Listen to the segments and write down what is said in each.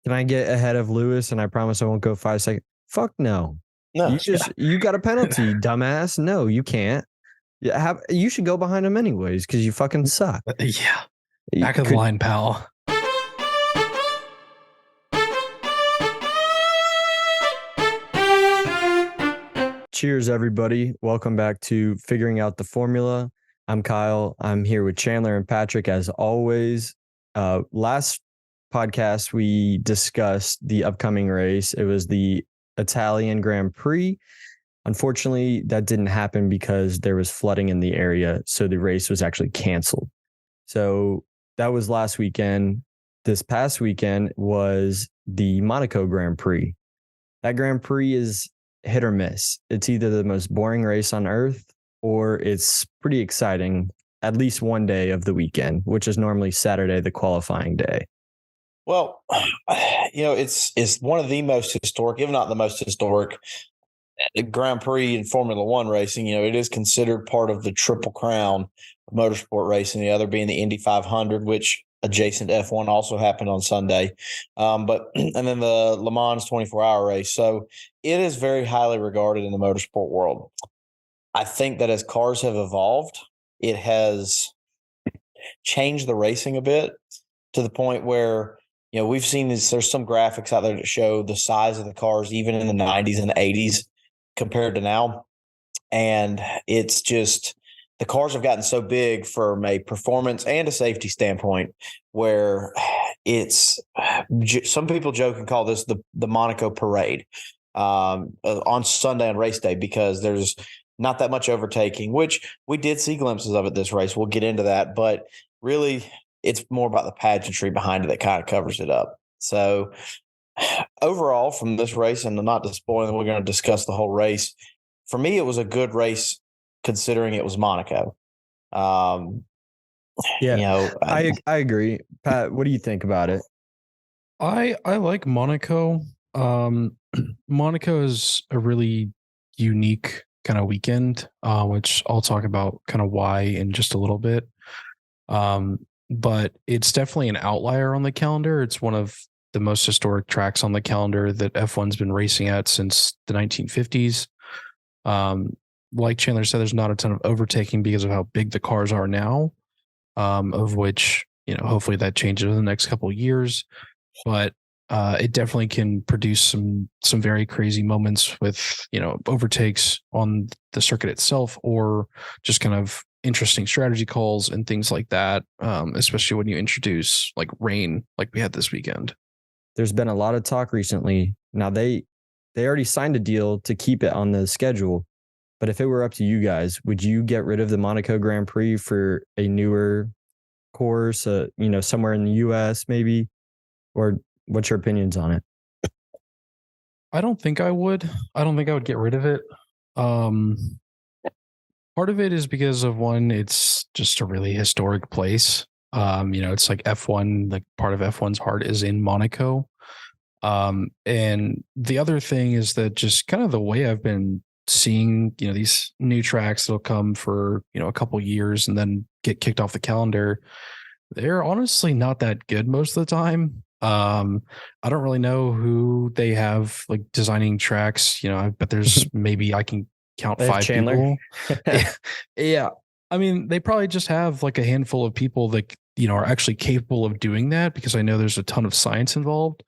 Can I get ahead of Lewis and I promise I won't go 5 seconds? Fuck no. No, You got a penalty, dumbass. No, you can't. You should go behind him anyways because you fucking suck. Yeah. Back of the line, pal. Cheers, everybody. Welcome back to Figuring Out the Formula. I'm Kyle. I'm here with Chandler and Patrick as always. Last podcast, we discussed the upcoming race. It was the Italian Grand Prix. Unfortunately, that didn't happen because there was flooding in the area, so the race was actually canceled. So that was last weekend. This past weekend was the Monaco Grand Prix. That Grand Prix is hit or miss. It's either the most boring race on earth or it's pretty exciting at least one day of the weekend, which is normally Saturday, the qualifying day. Well, it's one of the most historic, if not the most historic, Grand Prix in Formula One racing. It is considered part of the Triple Crown of motorsport racing, the other being the Indy 500, which adjacent F1 also happened on Sunday. And then the Le Mans 24-hour race. So it is very highly regarded in the motorsport world. I think that as cars have evolved, it has changed the racing a bit to the point where, we've seen this. There's some graphics out there that show the size of the cars, even in the 90s and the 80s compared to now. And it's just, the cars have gotten so big from a performance and a safety standpoint where it's, some people joke and call this the Monaco parade on Sunday on race day, because there's not that much overtaking, which we did see glimpses of at this race. We'll get into that, but really it's more about the pageantry behind it that kind of covers it up. So overall from this race, and not to spoil it, we're going to discuss the whole race. For me, it was a good race considering it was Monaco. I agree. Pat, what do you think about it? I like Monaco. Monaco is a really unique kind of weekend, which I'll talk about kind of why in just a little bit. But it's definitely an outlier on the calendar. It's one of the most historic tracks on the calendar that F1's been racing at since the 1950s. Like Chandler said, there's not a ton of overtaking because of how big the cars are now, of which, hopefully that changes in the next couple of years. But it definitely can produce some very crazy moments with, overtakes on the circuit itself, or just kind of interesting strategy calls and things like that, especially when you introduce like rain like we had this weekend. There's been a lot of talk recently. Now they already signed a deal to keep it on the schedule, but if it were up to you guys, would you get rid of the Monaco Grand Prix for a newer course, somewhere in the US maybe? Or what's your opinions on it? I don't think I would. I don't think I would get rid of it. Part of it is because of one, it's just a really historic place. It's like F1, like part of F1's heart is in Monaco. And the other thing is that just kind of the way I've been seeing, these new tracks that'll come for, a couple years and then get kicked off the calendar, they're honestly not that good most of the time. I don't really know who they have like designing tracks. I bet there's maybe I can count 5 Chandler. people. Yeah. I mean, they probably just have like a handful of people that, are actually capable of doing that, because I know there's a ton of science involved.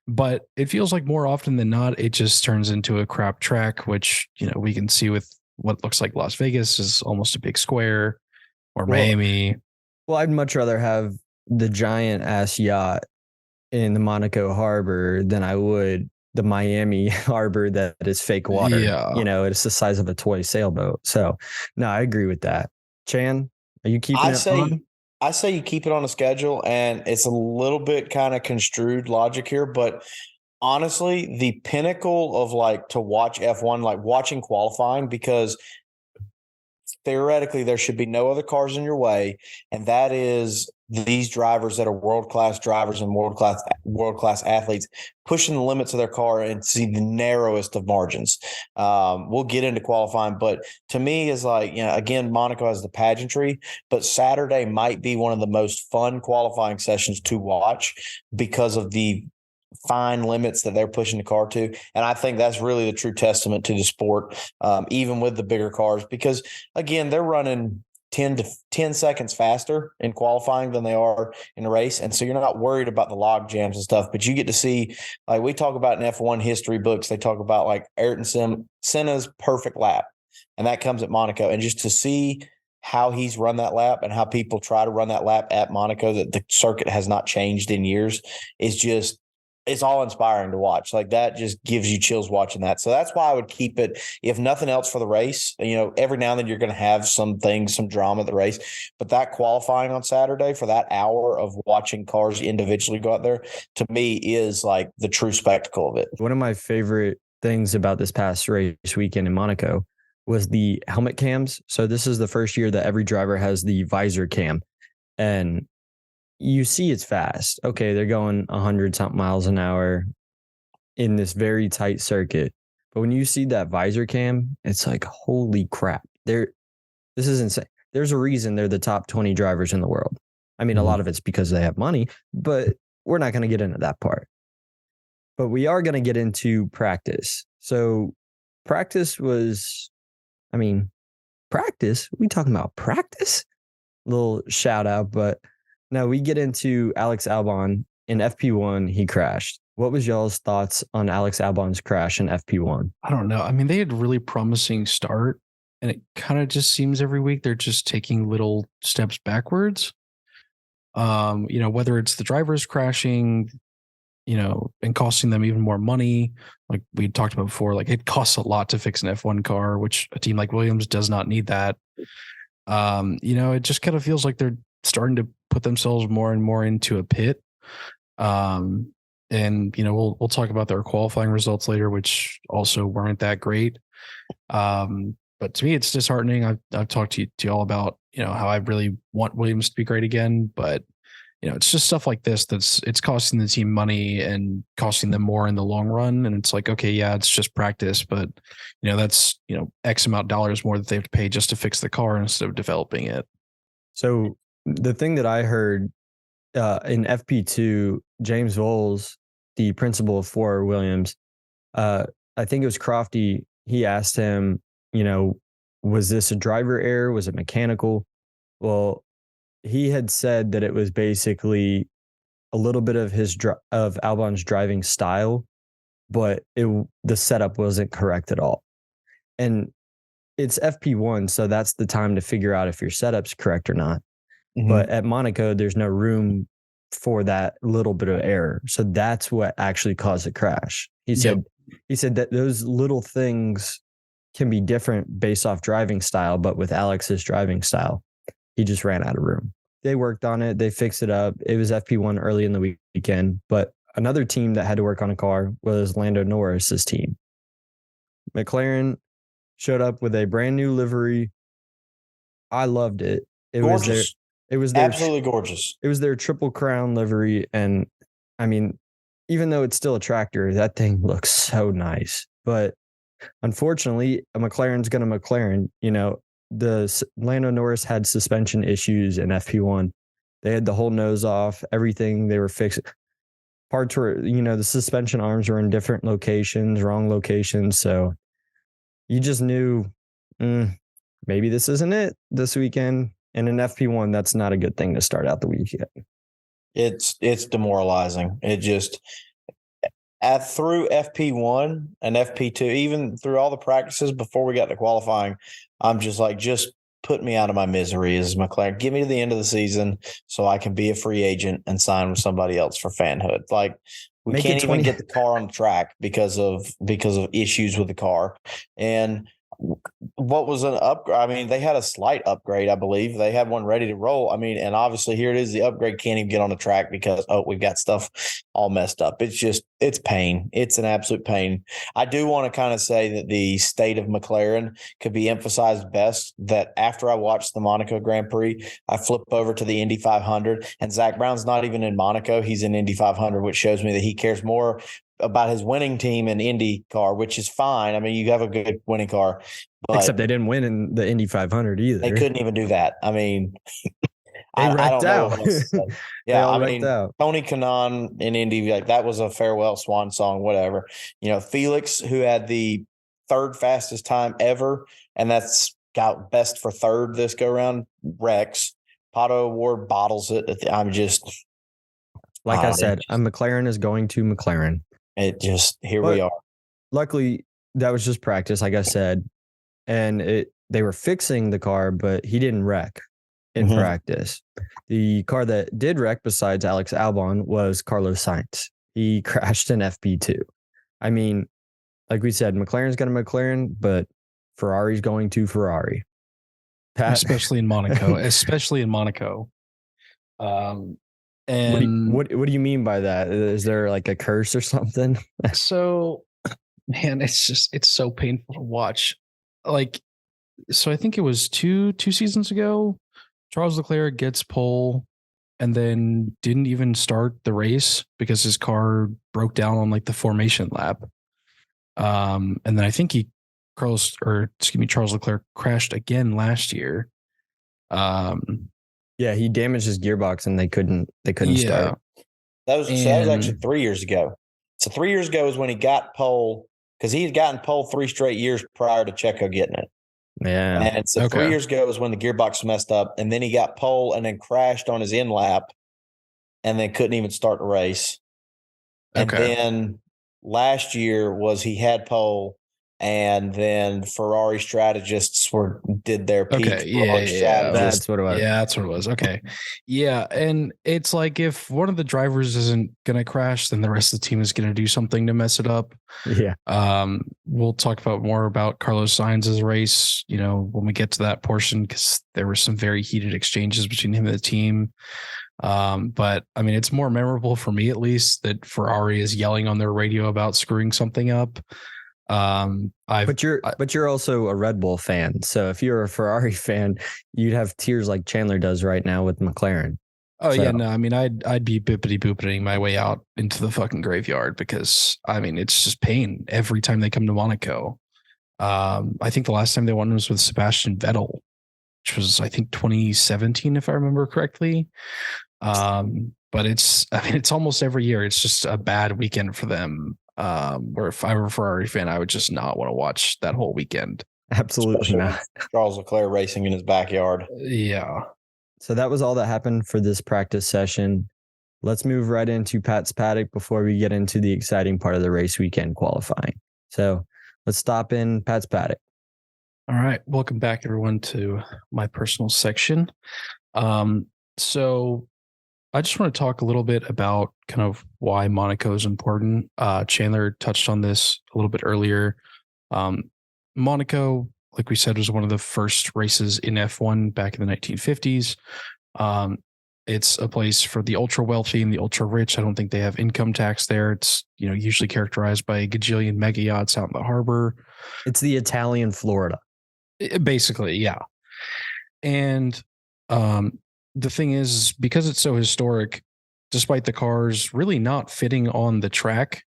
But it feels like more often than not, it just turns into a crap track, which, we can see with what looks like Las Vegas is almost a big square, or Miami. Well, I'd much rather have the giant ass yacht in the Monaco harbor than I would the Miami harbor that is fake water. Yeah. It's the size of a toy sailboat. So no, I agree with that. Chan, are you keeping it on? I say you keep it on a schedule, and it's a little bit kind of construed logic here, but honestly, the pinnacle of like to watch F1, like watching qualifying, because theoretically there should be no other cars in your way, and that is these drivers that are world-class drivers and world-class athletes pushing the limits of their car and see the narrowest of margins. We'll get into qualifying, but to me is like, again, Monaco has the pageantry, but Saturday might be one of the most fun qualifying sessions to watch because of the fine limits that they're pushing the car to. And I think that's really the true testament to the sport, even with the bigger cars, because again, they're running 10 seconds faster in qualifying than they are in the race. And so you're not worried about the log jams and stuff, but you get to see, like we talk about in F1 history books, they talk about like Ayrton Senna's perfect lap. And that comes at Monaco. And just to see how he's run that lap and how people try to run that lap at Monaco, that the circuit has not changed in years, is just, it's all inspiring to watch. Like that just gives you chills watching that. So that's why I would keep it, if nothing else for the race. Every now and then you're going to have some drama at the race, but that qualifying on Saturday for that hour of watching cars individually go out there, to me is like the true spectacle of it. One of my favorite things about this past race weekend in Monaco was the helmet cams. So this is the first year that every driver has the visor cam, and you see it's fast. Okay, they're going 100-something miles an hour in this very tight circuit. But when you see that visor cam, it's like, holy crap. This is insane. There's a reason they're the top 20 drivers in the world. I mean, a lot of it's because they have money, but we're not going to get into that part. But we are going to get into practice. So practice was, practice? We talking about practice? Little shout out, but no, we get into Alex Albon in FP1. He crashed. What was y'all's thoughts on Alex Albon's crash in FP1? I don't know. I mean, they had a really promising start, and it kind of just seems every week they're just taking little steps backwards. Whether it's the drivers crashing, and costing them even more money, like we talked about before, like it costs a lot to fix an F1 car, which a team like Williams does not need that. It just kind of feels like they're starting to put themselves more and more into a pit. We'll talk about their qualifying results later, which also weren't that great. But to me, it's disheartening. I've talked to y'all about, how I really want Williams to be great again, but it's just stuff like this it's costing the team money and costing them more in the long run. And it's like, okay, yeah, it's just practice, but that's X amount of dollars more that they have to pay just to fix the car instead of developing it. So the thing that I heard in FP2, James Voles, the principal of Ford Williams, I think it was Crofty. He asked him, was this a driver error? Was it mechanical? Well, he had said that it was basically a little bit of of Albon's driving style, but the setup wasn't correct at all. And it's FP1, so that's the time to figure out if your setup's correct or not. Mm-hmm. But at Monaco, there's no room for that little bit of error. So that's what actually caused the crash. He said that those little things can be different based off driving style, but with Alex's driving style, he just ran out of room. They worked on it. They fixed it up. It was FP1 early in the weekend, but another team that had to work on a car was Lando Norris's team. McLaren showed up with a brand new livery. I loved it. Gorgeous. It was absolutely gorgeous. It was their Triple Crown livery. And even though it's still a tractor, that thing looks so nice. But unfortunately, a McLaren's going to McLaren. The Lando Norris had suspension issues in FP1. They had the whole nose off, everything they were fixing. Parts were, the suspension arms were in different locations, wrong locations. So you just knew maybe this isn't it this weekend. And in FP1, that's not a good thing to start out the weekend. It's demoralizing. It just through FP1 and FP2, even through all the practices before we got to qualifying, I'm just like, just put me out of my misery as McLaren. Get me to the end of the season so I can be a free agent and sign with somebody else for fanhood. Like we can't even get the car on the track because of issues with the car. And what was an upgrade? They had a slight upgrade, I believe. They had one ready to roll. And obviously here it is. The upgrade can't even get on the track because, we've got stuff all messed up. It's pain. It's an absolute pain. I do want to kind of say that the state of McLaren could be emphasized best that after I watched the Monaco Grand Prix, I flip over to the Indy 500 and Zach Brown's not even in Monaco. He's in Indy 500, which shows me that he cares more about his winning team in IndyCar, which is fine. You have a good winning car. But except they didn't win in the Indy 500 either. They couldn't even do that. I wrecked don't know out. what else to say. They Yeah, all I wrecked mean, out. Tony Kanaan in Indy, like that was a farewell swan song, whatever. Felix, who had the third fastest time ever, and that's got best for third this go round. Rex Pato Award bottles it. I'm just Like I said, a McLaren is going to McLaren. Here But we are. luckily, that was just practice, like I said, and they were fixing the car, but he didn't wreck in practice. The car that did wreck, besides Alex Albon, was Carlos Sainz. He crashed in FP2. I mean, like we said, McLaren's going to McLaren, but Ferrari's going to Ferrari. Especially in Monaco. And what do you mean by that? Is there like a curse or something? So, man, it's so painful to watch. So I think it was two seasons ago, Charles Leclerc gets pole and then didn't even start the race because his car broke down on the formation lap. And then I think Charles Leclerc crashed again last year. Yeah, he damaged his gearbox and they couldn't start. That was actually 3 years ago. So 3 years ago is when he got pole, because he had gotten pole 3 straight years prior to Checo getting it. Yeah. And so 3 years ago is when the gearbox messed up, and then he got pole and then crashed on his in lap and then couldn't even start the race. And then last year was he had pole, and then Ferrari strategists did their peak. That's what it was. Yeah, that's what it was. Okay. Yeah. And it's like if one of the drivers isn't going to crash, then the rest of the team is going to do something to mess it up. Yeah. We'll talk more about Carlos Sainz's race, when we get to that portion, because there were some very heated exchanges between him and the team. But I mean, it's more memorable for me, at least, that Ferrari is yelling on their radio about screwing something up. But you're also a Red Bull fan, so if you're a Ferrari fan, you'd have tears like Chandler does right now with McLaren. Yeah, no, I mean, I'd be bippity boopiting my way out into the fucking graveyard, because I mean, it's just pain every time they come to Monaco. I think the last time they won was with Sebastian Vettel, which was, I think, 2017, if I remember correctly. But it's almost every year. It's just a bad weekend for them. Where if I were a Ferrari fan, I would just not want to watch that whole weekend. Absolutely not. Charles Leclerc racing in his backyard. Yeah. So that was all that happened for this practice session. Let's move right into Pat's paddock before we get into the exciting part of the race weekend qualifying. So let's stop in Pat's paddock. All right. Welcome back, everyone, to my personal section. So I just want to talk a little bit about kind of why Monaco is important. Chandler touched on this a little bit earlier. Monaco, like we said, was one of the first races in F1 back in the 1950s. It's a place for the ultra wealthy and the ultra rich. I don't think they have income tax there. It's usually characterized by a gajillion mega yachts out in the harbor. It's the Italian Florida. Basically, yeah. And the thing is, because it's so historic, despite the cars really not fitting on the track,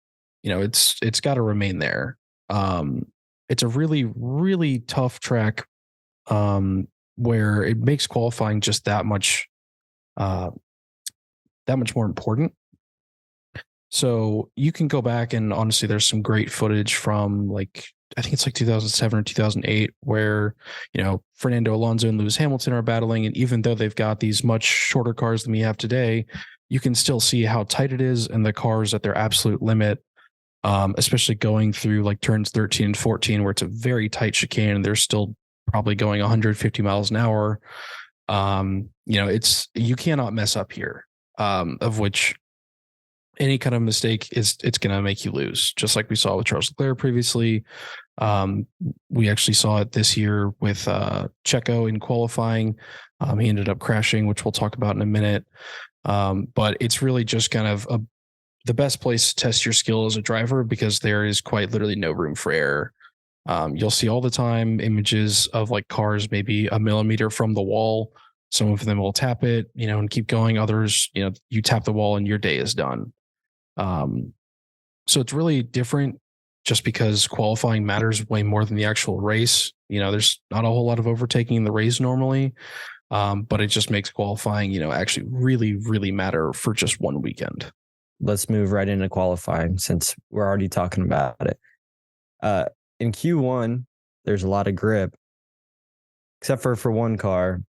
it's got to remain there. It's a really, really tough track, where it makes qualifying just that much more important. So you can go back and honestly, there's some great footage from I think it's 2007 or 2008, where, Fernando Alonso and Lewis Hamilton are battling. And even though they've got these much shorter cars than we have today, you can still see how tight it is, and the cars at their absolute limit, especially going through turns 13 and 14, where it's a very tight chicane and they're still probably going 150 miles an hour. You cannot mess up here, of which any kind of mistake it's going to make you lose, just like we saw with Charles Leclerc previously. We actually saw it this year with Checo in qualifying. He ended up crashing, which we'll talk about in a minute. But it's really just kind of the best place to test your skill as a driver, because there is quite literally no room for error. You'll see all the time images of cars maybe a millimeter from the wall. Some of them will tap it, and keep going. Others, you tap the wall and your day is done. So it's really different, just because qualifying matters way more than the actual race. There's not a whole lot of overtaking in the race normally. But it just makes qualifying, actually really, really matter for just one weekend. Let's move right into qualifying since we're already talking about it. In Q1, there's a lot of grip, except for one car,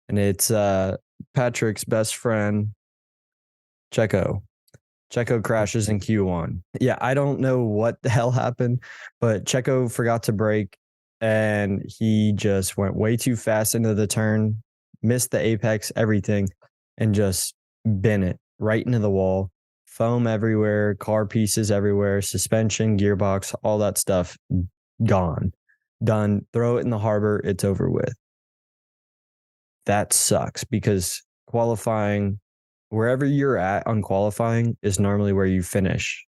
and it's Patrick's best friend, Checo. Checo crashes in Q1. Yeah, I don't know what the hell happened, but Checo forgot to brake, and he just went way too fast into the turn, missed the apex, everything, and just bent it right into the wall. Foam everywhere, car pieces everywhere, suspension, gearbox, all that stuff gone. Done. Throw it in the harbor. It's over with. That sucks because qualifying, wherever you're at on qualifying, is normally where you finish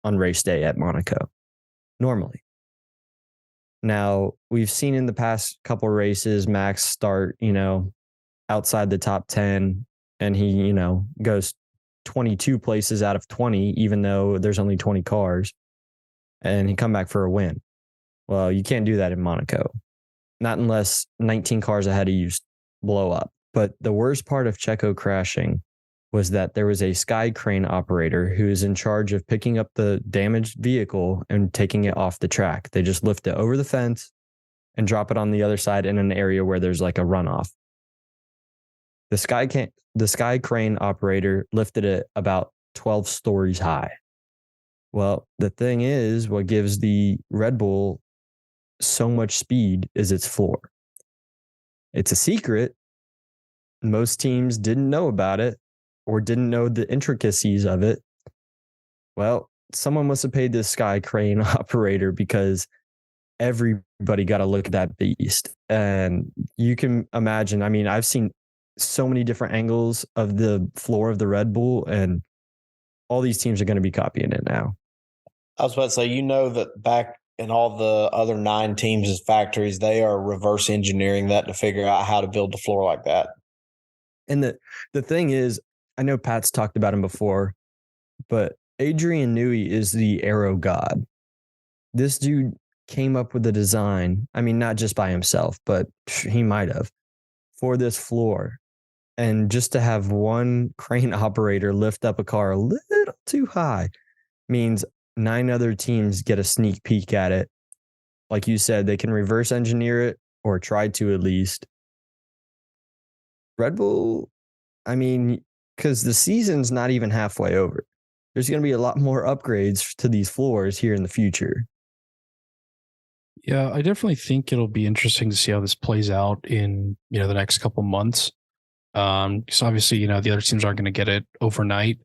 on race day at Monaco. Normally. Now, we've seen in the past couple races, Max start, outside the top 10, and he, goes 22 places out of 20, even though there's only 20 cars, and he come back for a win. Well, you can't do that in Monaco. Not unless 19 cars ahead of you blow up. But the worst part of Checo crashing was that there was a sky crane operator who is in charge of picking up the damaged vehicle and taking it off the track. They just lift it over the fence and drop it on the other side in an area where there's like a runoff. The sky crane operator lifted it about 12 stories high. Well, the thing is, what gives the Red Bull so much speed is its floor. It's a secret. Most teams didn't know about it or didn't know the intricacies of it. Well, someone must have paid this sky crane operator because everybody got to look at that beast. And you can imagine, I've seen so many different angles of the floor of the Red Bull, and all these teams are going to be copying it now. I was about to say, that back in all the other 9 teams' factories, they are reverse engineering that to figure out how to build the floor like that. And the thing is, I know Pat's talked about him before, but Adrian Newey is the aero god. This dude came up with the design. Not just by himself, but he might have, for this floor. And just to have one crane operator lift up a car a little too high means 9 other teams get a sneak peek at it. Like you said, they can reverse engineer it or try to at least. Red Bull, because the season's not even halfway over. There's going to be a lot more upgrades to these floors here in the future. Yeah, I definitely think it'll be interesting to see how this plays out in, the next couple months. Because obviously, the other teams aren't going to get it overnight.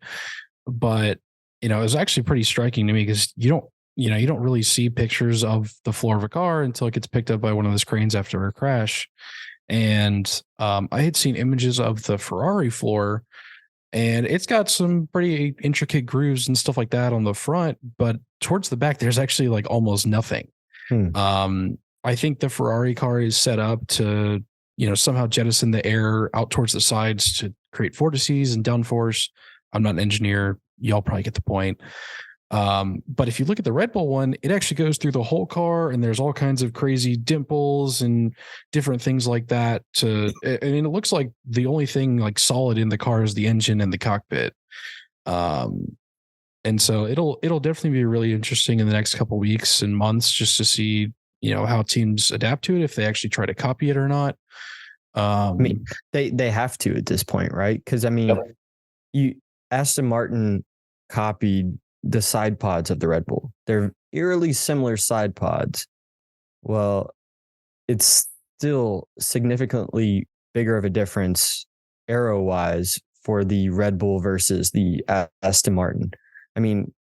But, it was actually pretty striking to me because you don't really see pictures of the floor of a car until it gets picked up by one of those cranes after a crash. And I had seen images of the Ferrari floor, and it's got some pretty intricate grooves and stuff like that on the front, but towards the back, there's actually like almost nothing. I think the Ferrari car is set up to, somehow jettison the air out towards the sides to create vortices and downforce. I'm not an engineer. Y'all probably get the point. But if you look at the Red Bull one, it actually goes through the whole car, and there's all kinds of crazy dimples and different things like that. It looks like the only thing like solid in the car is the engine and the cockpit. And so it'll definitely be really interesting in the next couple weeks and months just to see, how teams adapt to it, if they actually try to copy it or not. They have to at this point, right? Because Aston Martin copied the side pods of the Red Bull. They're eerily similar side pods. Well, it's still significantly bigger of a difference aero-wise for the Red Bull versus the Aston Martin.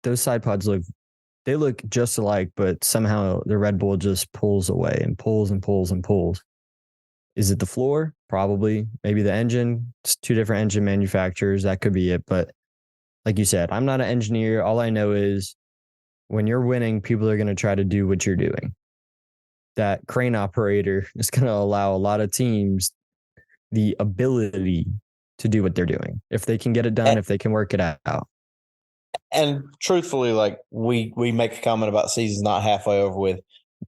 Those side pods look just alike, but somehow the Red Bull just pulls away and pulls and pulls and pulls. Is it the floor? Probably. Maybe the engine. It's 2 different engine manufacturers. That could be it. But like you said, I'm not an engineer. All I know is when you're winning, people are going to try to do what you're doing. That crane operator is going to allow a lot of teams the ability to do what they're doing. If they can get it done, if they can work it out. And truthfully, like we make a comment about season's not halfway over with.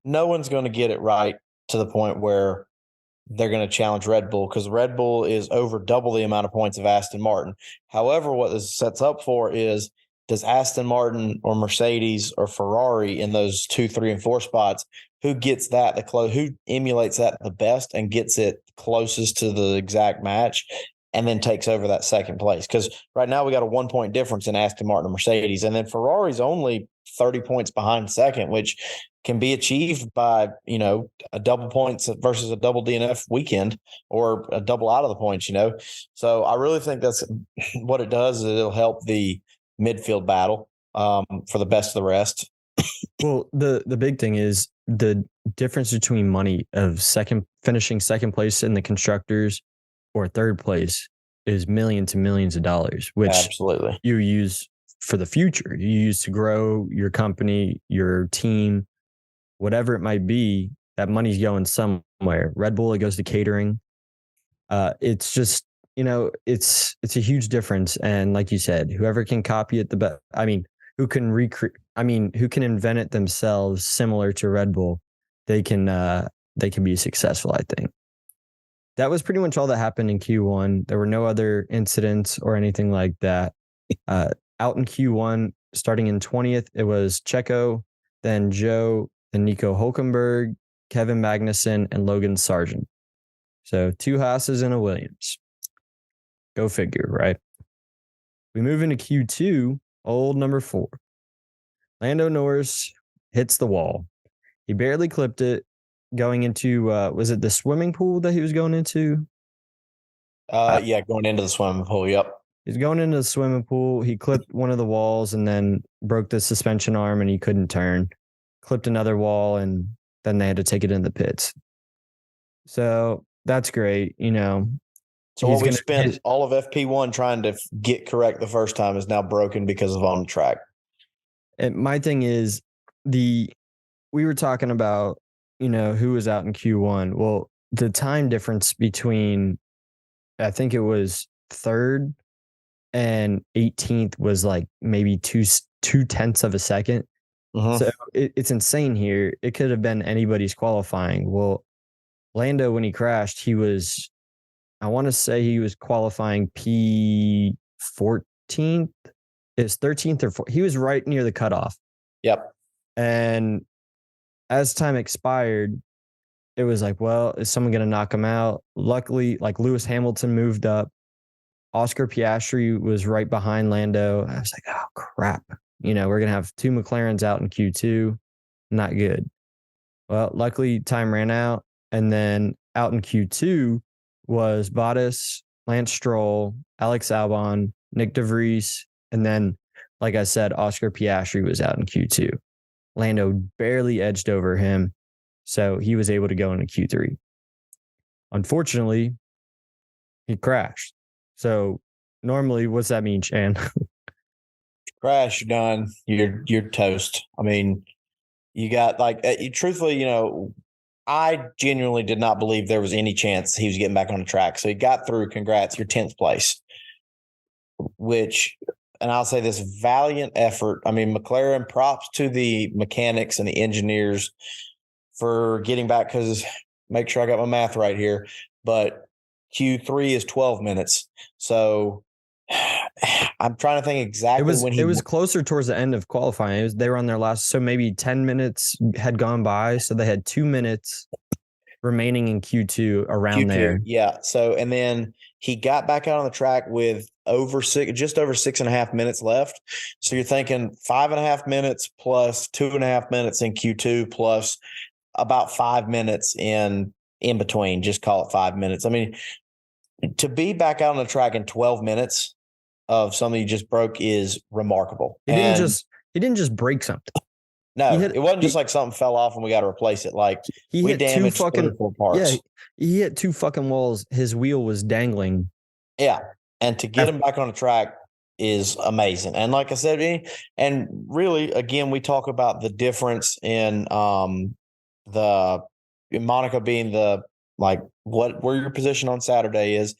No one's going to get it right to the point where they're going to challenge Red Bull because Red Bull is over double the amount of points of Aston Martin. However, what this sets up for is, does Aston Martin or Mercedes or Ferrari in those 2, 3, and 4 spots, who gets that who emulates that the best and gets it closest to the exact match and then takes over that second place? Because right now we got a 1-point difference in Aston Martin and Mercedes, and then Ferrari's only 30 points behind second, which can be achieved by, a double points versus a double DNF weekend or a double out of the points, So I really think that's what it does, is it'll help the midfield battle for the best of the rest. Well, the big thing is the difference between money of finishing second place in the constructors or third place is millions and millions of dollars, which absolutely you use for the future. You use to grow your company, your team, whatever it might be. That money's going somewhere. Red Bull, it goes to catering. It's just, it's a huge difference. And like you said, whoever can copy it the best. I mean, who can invent it themselves similar to Red Bull, they can be successful, I think. That was pretty much all that happened in Q1. There were no other incidents or anything like that. Out in Q1, starting in 20th, it was Checo, then Joe, then Nico Hulkenberg, Kevin Magnussen, and Logan Sargent. So 2 Haas's and a Williams. Go figure, right? We move into Q2, old number 4. Lando Norris hits the wall. He barely clipped it going into, was it the swimming pool that he was going into? Going into the swimming pool, yep. He's going into the swimming pool. He clipped one of the walls and then broke the suspension arm and he couldn't turn. Clipped another wall and then they had to take it in the pits. So that's great, So what we spent all of FP1 trying to get correct the first time is now broken because of on the track. And my thing is, we were talking about, who was out in Q1. Well, the time difference between, I think it was 3rd and 18th was like maybe 2/10 of a second. Uh-huh. So it's insane here. It could have been anybody's qualifying. Well, Lando, when he crashed, I want to say he was qualifying P14th. It's 13th or 14th. He was right near the cutoff. Yep. And as time expired, it was like, well, is someone going to knock him out? Luckily, like Lewis Hamilton moved up. Oscar Piastri was right behind Lando. I was like, oh, crap. We're going to have 2 McLarens out in Q2. Not good. Well, luckily, time ran out. And then out in Q2 was Bottas, Lance Stroll, Alex Albon, Nick DeVries. And then, like I said, Oscar Piastri was out in Q2. Lando barely edged over him, so he was able to go into Q3. Unfortunately, he crashed. So normally, what's that mean, Chan? Crash, you're done. You're toast. I mean, you got truthfully, I genuinely did not believe there was any chance he was getting back on the track. So he got through. Congrats, you're 10th place. And I'll say this, valiant effort. I mean, McLaren, props to the mechanics and the engineers for getting back, because make sure I got my math right here, but Q3 is 12 minutes. So I'm trying to think exactly when it was closer towards the end of qualifying. They were on their last, so maybe 10 minutes had gone by. So they had 2 minutes remaining in Q2 around there. Yeah. So, and then he got back out on the track with just over 6.5 minutes left. So you're thinking 5.5 minutes plus 2.5 minutes in Q2 plus about 5 minutes in between. Just call it 5 minutes. I mean, to be back out on the track in 12 minutes of something you just broke is remarkable. He didn't just break something. No, it wasn't just like something fell off and we got to replace it. Like he we damaged 4 parts. Yeah, he hit 2 fucking walls. His wheel was dangling. Yeah, and to get him back on the track is amazing. And like I said, and really, again, we talk about the difference in Monaco being where your position on Saturday is.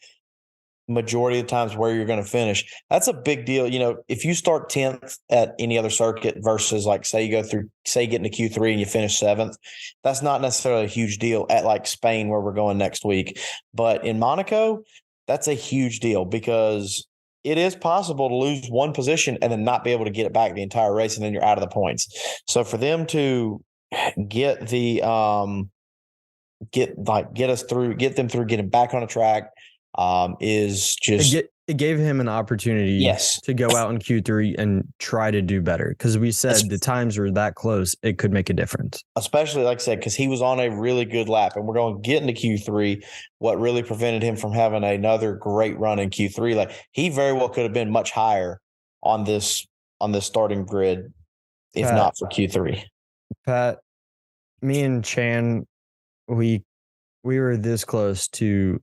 majority of the times where you're going to finish. That's a big deal. If you start 10th at any other circuit versus like say you go through, say get into Q3 and you finish 7th, that's not necessarily a huge deal at like Spain where we're going next week. But in Monaco, that's a huge deal because it is possible to lose one position and then not be able to get it back the entire race, and then you're out of the points. So for them to get the get them through getting back on the track is just it gave him an opportunity to go out in Q3 and try to do better, because we said the times were that close it could make a difference, especially like I said, because he was on a really good lap, and we're going to get into Q3. What really prevented him from having another great run in Q3, like he very well could have been much higher on this starting grid if not for Q3. Pat, me and Chan, we were this close to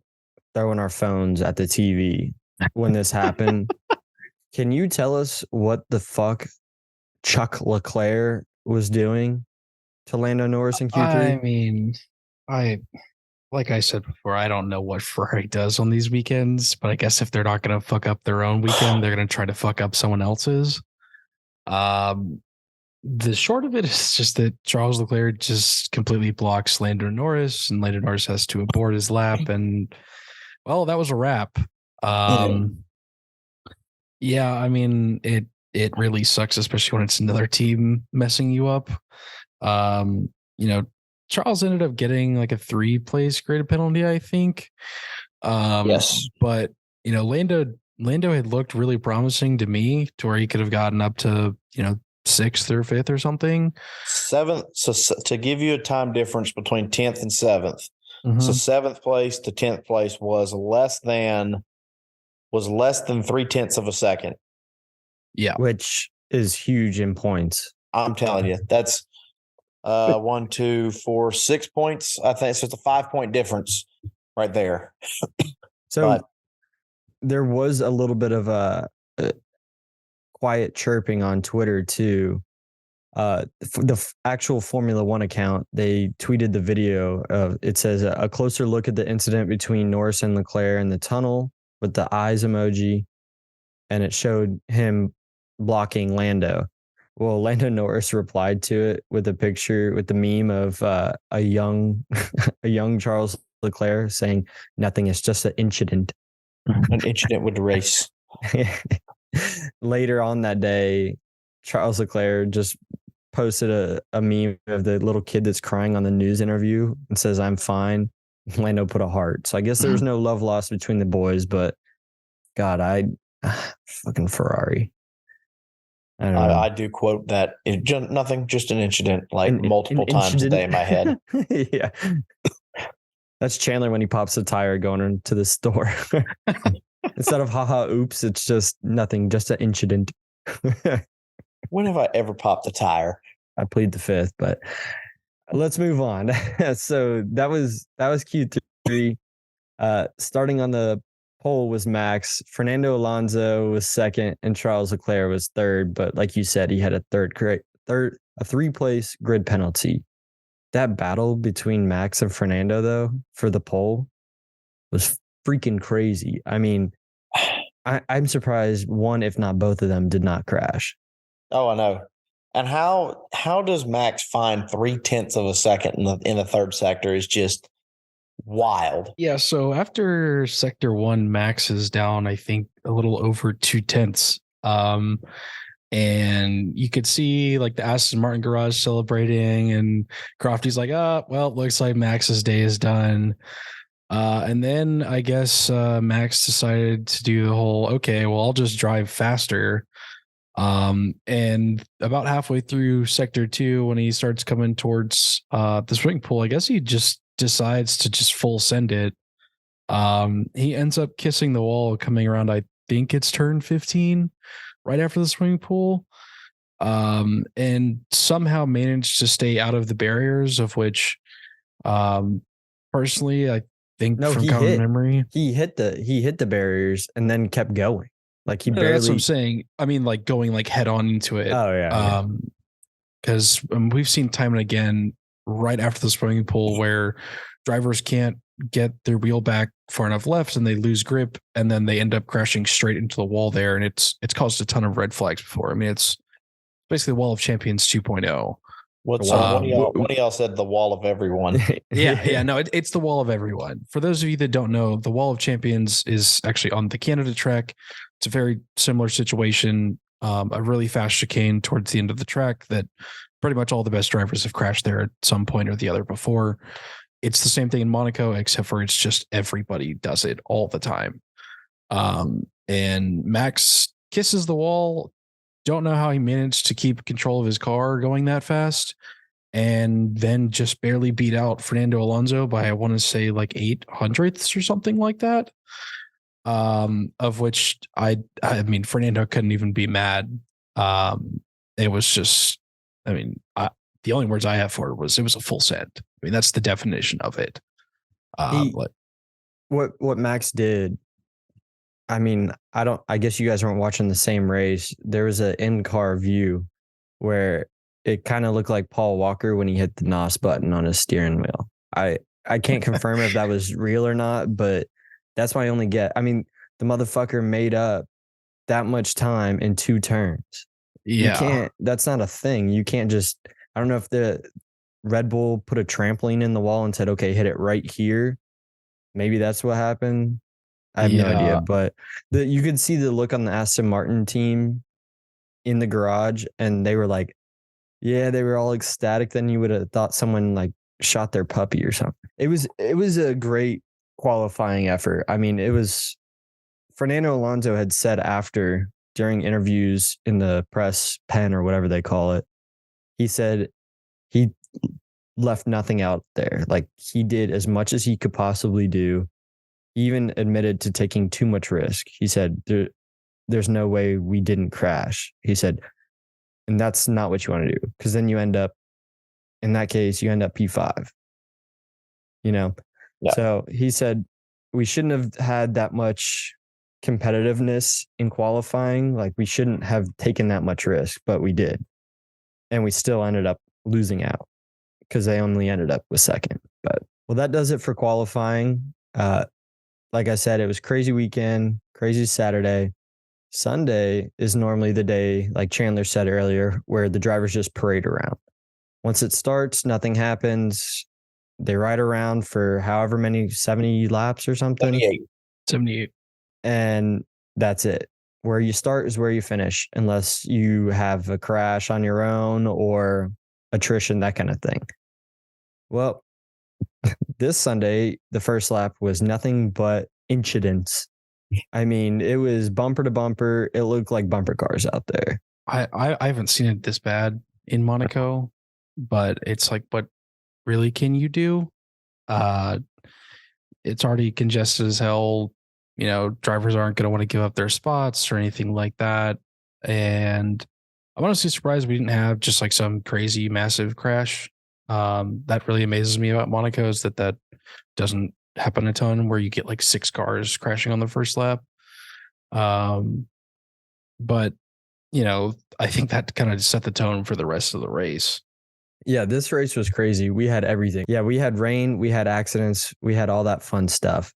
throwing our phones at the TV when this happened. Can you tell us what the fuck Chuck Leclerc was doing to Lando Norris in Q3? I mean, like I said before, I don't know what Ferrari does on these weekends, but I guess if they're not going to fuck up their own weekend, they're going to try to fuck up someone else's. The short of it is just that Charles Leclerc just completely blocks Lando Norris, and Lando Norris has to abort his lap, and well, that was a wrap. Yeah, I mean, it really sucks, especially when it's another team messing you up. Charles ended up getting like a 3-place graded penalty, I think. Yes, but Lando had looked really promising to me, to where he could have gotten up to 6th or 5th or something. 7th. So to give you a time difference between 10th and 7th. Mm-hmm. So 7th place to 10th place was less than 0.3 of a second. Yeah, which is huge in points. I'm telling you, that's 1, 2, 4, 6 points. I think so. It's a 5-point difference right there. So there was a little bit of a quiet chirping on Twitter too. The actual Formula One account, they tweeted the video of, it says a closer look at the incident between Norris and Leclerc in the tunnel with the eyes emoji, and it showed him blocking Lando. Well, Lando Norris replied to it with a picture with the meme of a young Charles Leclerc saying, "Nothing, is just an incident." An incident with the race. Later on that day, Charles Leclerc just posted a meme of the little kid that's crying on the news interview and says, "I'm fine." Lando put a heart. So I guess there was no love lost between the boys, but God, fucking Ferrari. I don't know. I do quote that. Nothing, just an incident, like multiple times a day in my head. Yeah. That's Chandler when he pops a tire going into the store. Instead of haha, oops, it's just nothing, just an incident. When have I ever popped a tire? I plead the fifth, but let's move on. So that was Q3. Starting on the pole was Max. Fernando Alonso was second, and Charles Leclerc was third. But like you said, he had a 3-place grid penalty. That battle between Max and Fernando, though, for the pole was freaking crazy. I mean, I'm surprised one, if not both of them, did not crash. Oh, I know. And how does Max find 0.3 of a second in the third sector is just wild. Yeah, so after sector 1, Max is down, I think, a little over 0.2. And you could see like the Aston Martin garage celebrating, and Crofty's like, well, looks like Max's day is done. And then I guess Max decided to do the whole, okay, well, I'll just drive faster. And about halfway through sector 2, when he starts coming towards the swimming pool, I guess he just decides to just full send it. He ends up kissing the wall coming around, I think it's turn 15, right after the swimming pool, and somehow managed to stay out of the barriers, of which personally I think from common memory he hit the barriers and then kept going. Like he barely. That's what I'm saying. I mean, like going like head on into it. Oh yeah. Because we've seen time and again right after the swimming pool where drivers can't get their wheel back far enough left and they lose grip, and then they end up crashing straight into the wall there. And it's caused a ton of red flags before. I mean, it's basically the Wall of Champions 2.0. One of y'all said the wall of everyone. No, it's the Wall of Everyone. For those of you that don't know, the Wall of Champions is actually on the Canada track. It's a very similar situation, a really fast chicane towards the end of the track that pretty much all the best drivers have crashed there at some point or the other before. It's the same thing in Monaco, except for it's just everybody does it all the time. And Max kisses the wall. Don't know how he managed to keep control of his car going that fast, and then just barely beat out Fernando Alonso by, I want to say, like 800ths or something like that. Of which I mean, Fernando couldn't even be mad. It was just, I mean, the only words I have for it was a full send. I mean, that's the definition of it. What Max did, I mean, I guess you guys weren't watching the same race. There was an in-car view where it kind of looked like Paul Walker when he hit the NOS button on his steering wheel. I can't confirm if that was real or not, but that's my only guess. I mean, the motherfucker made up that much time in 2 turns. Yeah. You can't, that's not a thing. You can't just, I don't know if the Red Bull put a trampoline in the wall and said, okay, hit it right here. Maybe that's what happened. I have no idea, but you could see the look on the Aston Martin team in the garage, and they were like, yeah, they were all ecstatic. Then you would have thought someone like shot their puppy or something. It was a great qualifying effort. I mean, it was, Fernando Alonso had said after, during interviews in the press pen or whatever they call it, he said he left nothing out there. Like, he did as much as he could possibly do. He even admitted to taking too much risk. He said, there's no way we didn't crash. He said, and that's not what you want to do, because then you end up, in that case, you end up P5. You know? Yeah. So he said, we shouldn't have had that much competitiveness in qualifying. Like, we shouldn't have taken that much risk, but we did. And we still ended up losing out because they only ended up with second. But, well, that does it for qualifying. Like I said, it was crazy weekend, crazy Saturday. Sunday is normally the day, like Chandler said earlier, where the drivers just parade around. Once it starts, nothing happens. They ride around for however many, 70 laps or something. 78. And that's it. Where you start is where you finish, unless you have a crash on your own or attrition, that kind of thing. Well, this Sunday, the first lap was nothing but incidents. I mean, it was bumper to bumper. It looked like bumper cars out there. I haven't seen it this bad in Monaco, but it's like, what really can you do? It's already congested as hell. You know, drivers aren't going to want to give up their spots or anything like that. And I'm honestly surprised we didn't have just like some crazy massive crash. That really amazes me about Monaco, is that doesn't happen a ton, where you get like 6 cars crashing on the first lap. But you know, I think that kind of set the tone for the rest of the race. Yeah, this race was crazy. We had everything. Yeah, we had rain, we had accidents, we had all that fun stuff.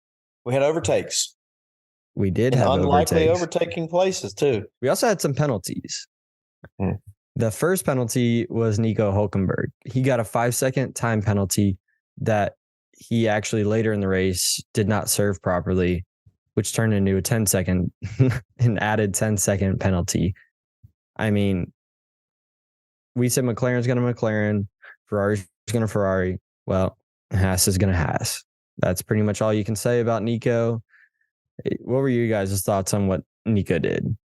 We had overtakes. We did and have unlikely overtakes. overtaking places too. We also had some penalties. The first penalty was Nico Hülkenberg. He got a 5-second time penalty that he actually later in the race did not serve properly, which turned into a 10-second, an added 10-second penalty. I mean, we said McLaren's going to McLaren, Ferrari's going to Ferrari. Well, Haas is going to Haas. That's pretty much all you can say about Nico. What were you guys' thoughts on what Nico did?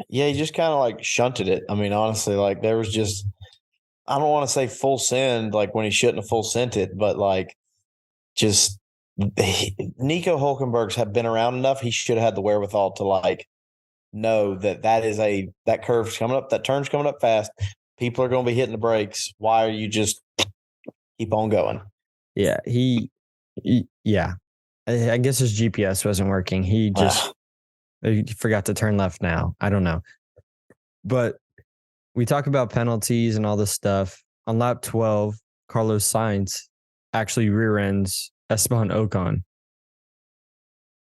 Yeah, he just kind of like shunted it. I mean, honestly, like there was just, I don't want to say full send, like when he shouldn't have full sent it, but like just Nico Hülkenberg's have been around enough. He should have had the wherewithal to like know that that curve's coming up, that turn's coming up fast. People are going to be hitting the brakes. Why are you just keep on going? Yeah, yeah. I guess his GPS wasn't working. He just he forgot to turn left now. I don't know. But we talk about penalties and all this stuff. On lap 12, Carlos Sainz actually rear ends Esteban Ocon.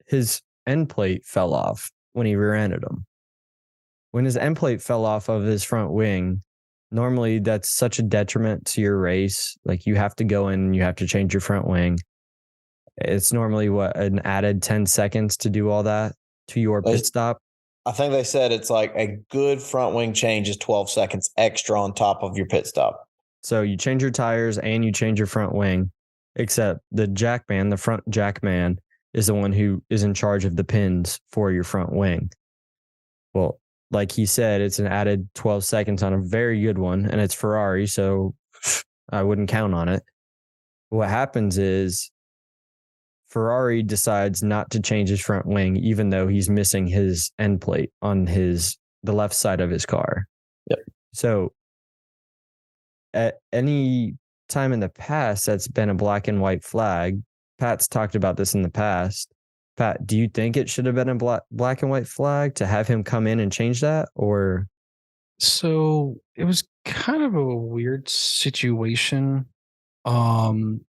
His end plate fell off when he rear-ended him. When his end plate fell off of his front wing, normally that's such a detriment to your race. Like, you have to go in and you have to change your front wing. It's normally an added 10 seconds to do all that to your pit stop. I think they said it's like a good front wing change is 12 seconds extra on top of your pit stop. So you change your tires and you change your front wing, except the jackman, the front jackman, is the one who is in charge of the pins for your front wing. Well, like he said, it's an added 12 seconds on a very good one, and it's Ferrari, so I wouldn't count on it. What happens is Ferrari decides not to change his front wing, even though he's missing his end plate on the left side of his car. Yep. So at any time in the past, that's been a black and white flag. Pat's talked about this in the past. Pat, do you think it should have been a black and white flag to have him come in and change that? Or so it was kind of a weird situation.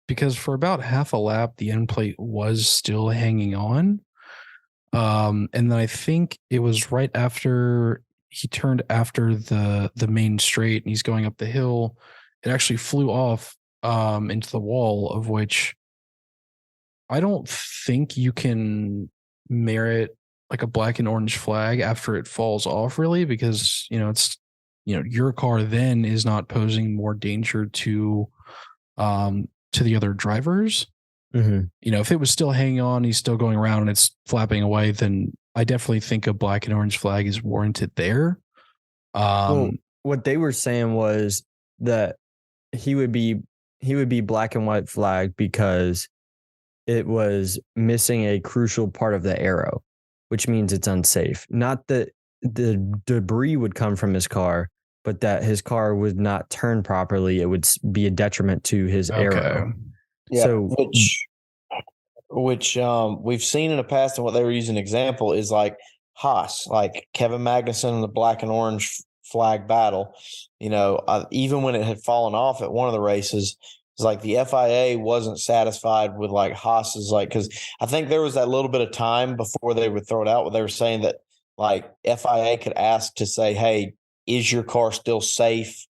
Because for about half a lap, the end plate was still hanging on. And then I think it was right after he turned after the main straight and he's going up the hill. It actually flew off into the wall, of which I don't think you can merit like a black and orange flag after it falls off, really, because, it's, your car then is not posing more danger to the other drivers. mm-hmm. If it was still hanging on, he's still going around and it's flapping away, then I definitely think a black and orange flag is warranted there. Well, what they were saying was that he would be black and white flag because it was missing a crucial part of the aero, which means it's unsafe. Not that the debris would come from his car, but that his car would not turn properly. It would be a detriment to his aero. Yeah, so which we've seen in the past, and what they were using an example is like Haas, like Kevin Magnussen in the black and orange flag battle. Even when it had fallen off at one of the races, it's like the FIA wasn't satisfied with like Haas's, like, because I think there was that little bit of time before they would throw it out where they were saying that like FIA could ask to say, hey, is your car still safe?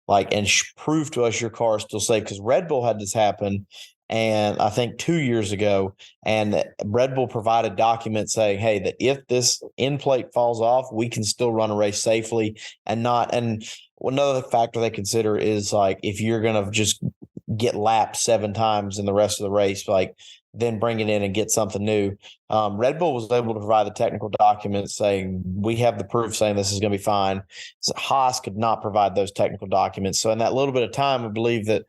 Like, and prove to us your car is still safe, because Red Bull had this happen, and I think 2 years ago, and Red Bull provided documents saying, hey, that if this end plate falls off, we can still run a race safely and not. And another factor they consider is like, if you're going to just get lapped 7 times in the rest of the race, like, then bring it in and get something new. Red Bull was able to provide the technical documents saying we have the proof saying this is going to be fine. So Haas could not provide those technical documents. So in that little bit of time, I believe that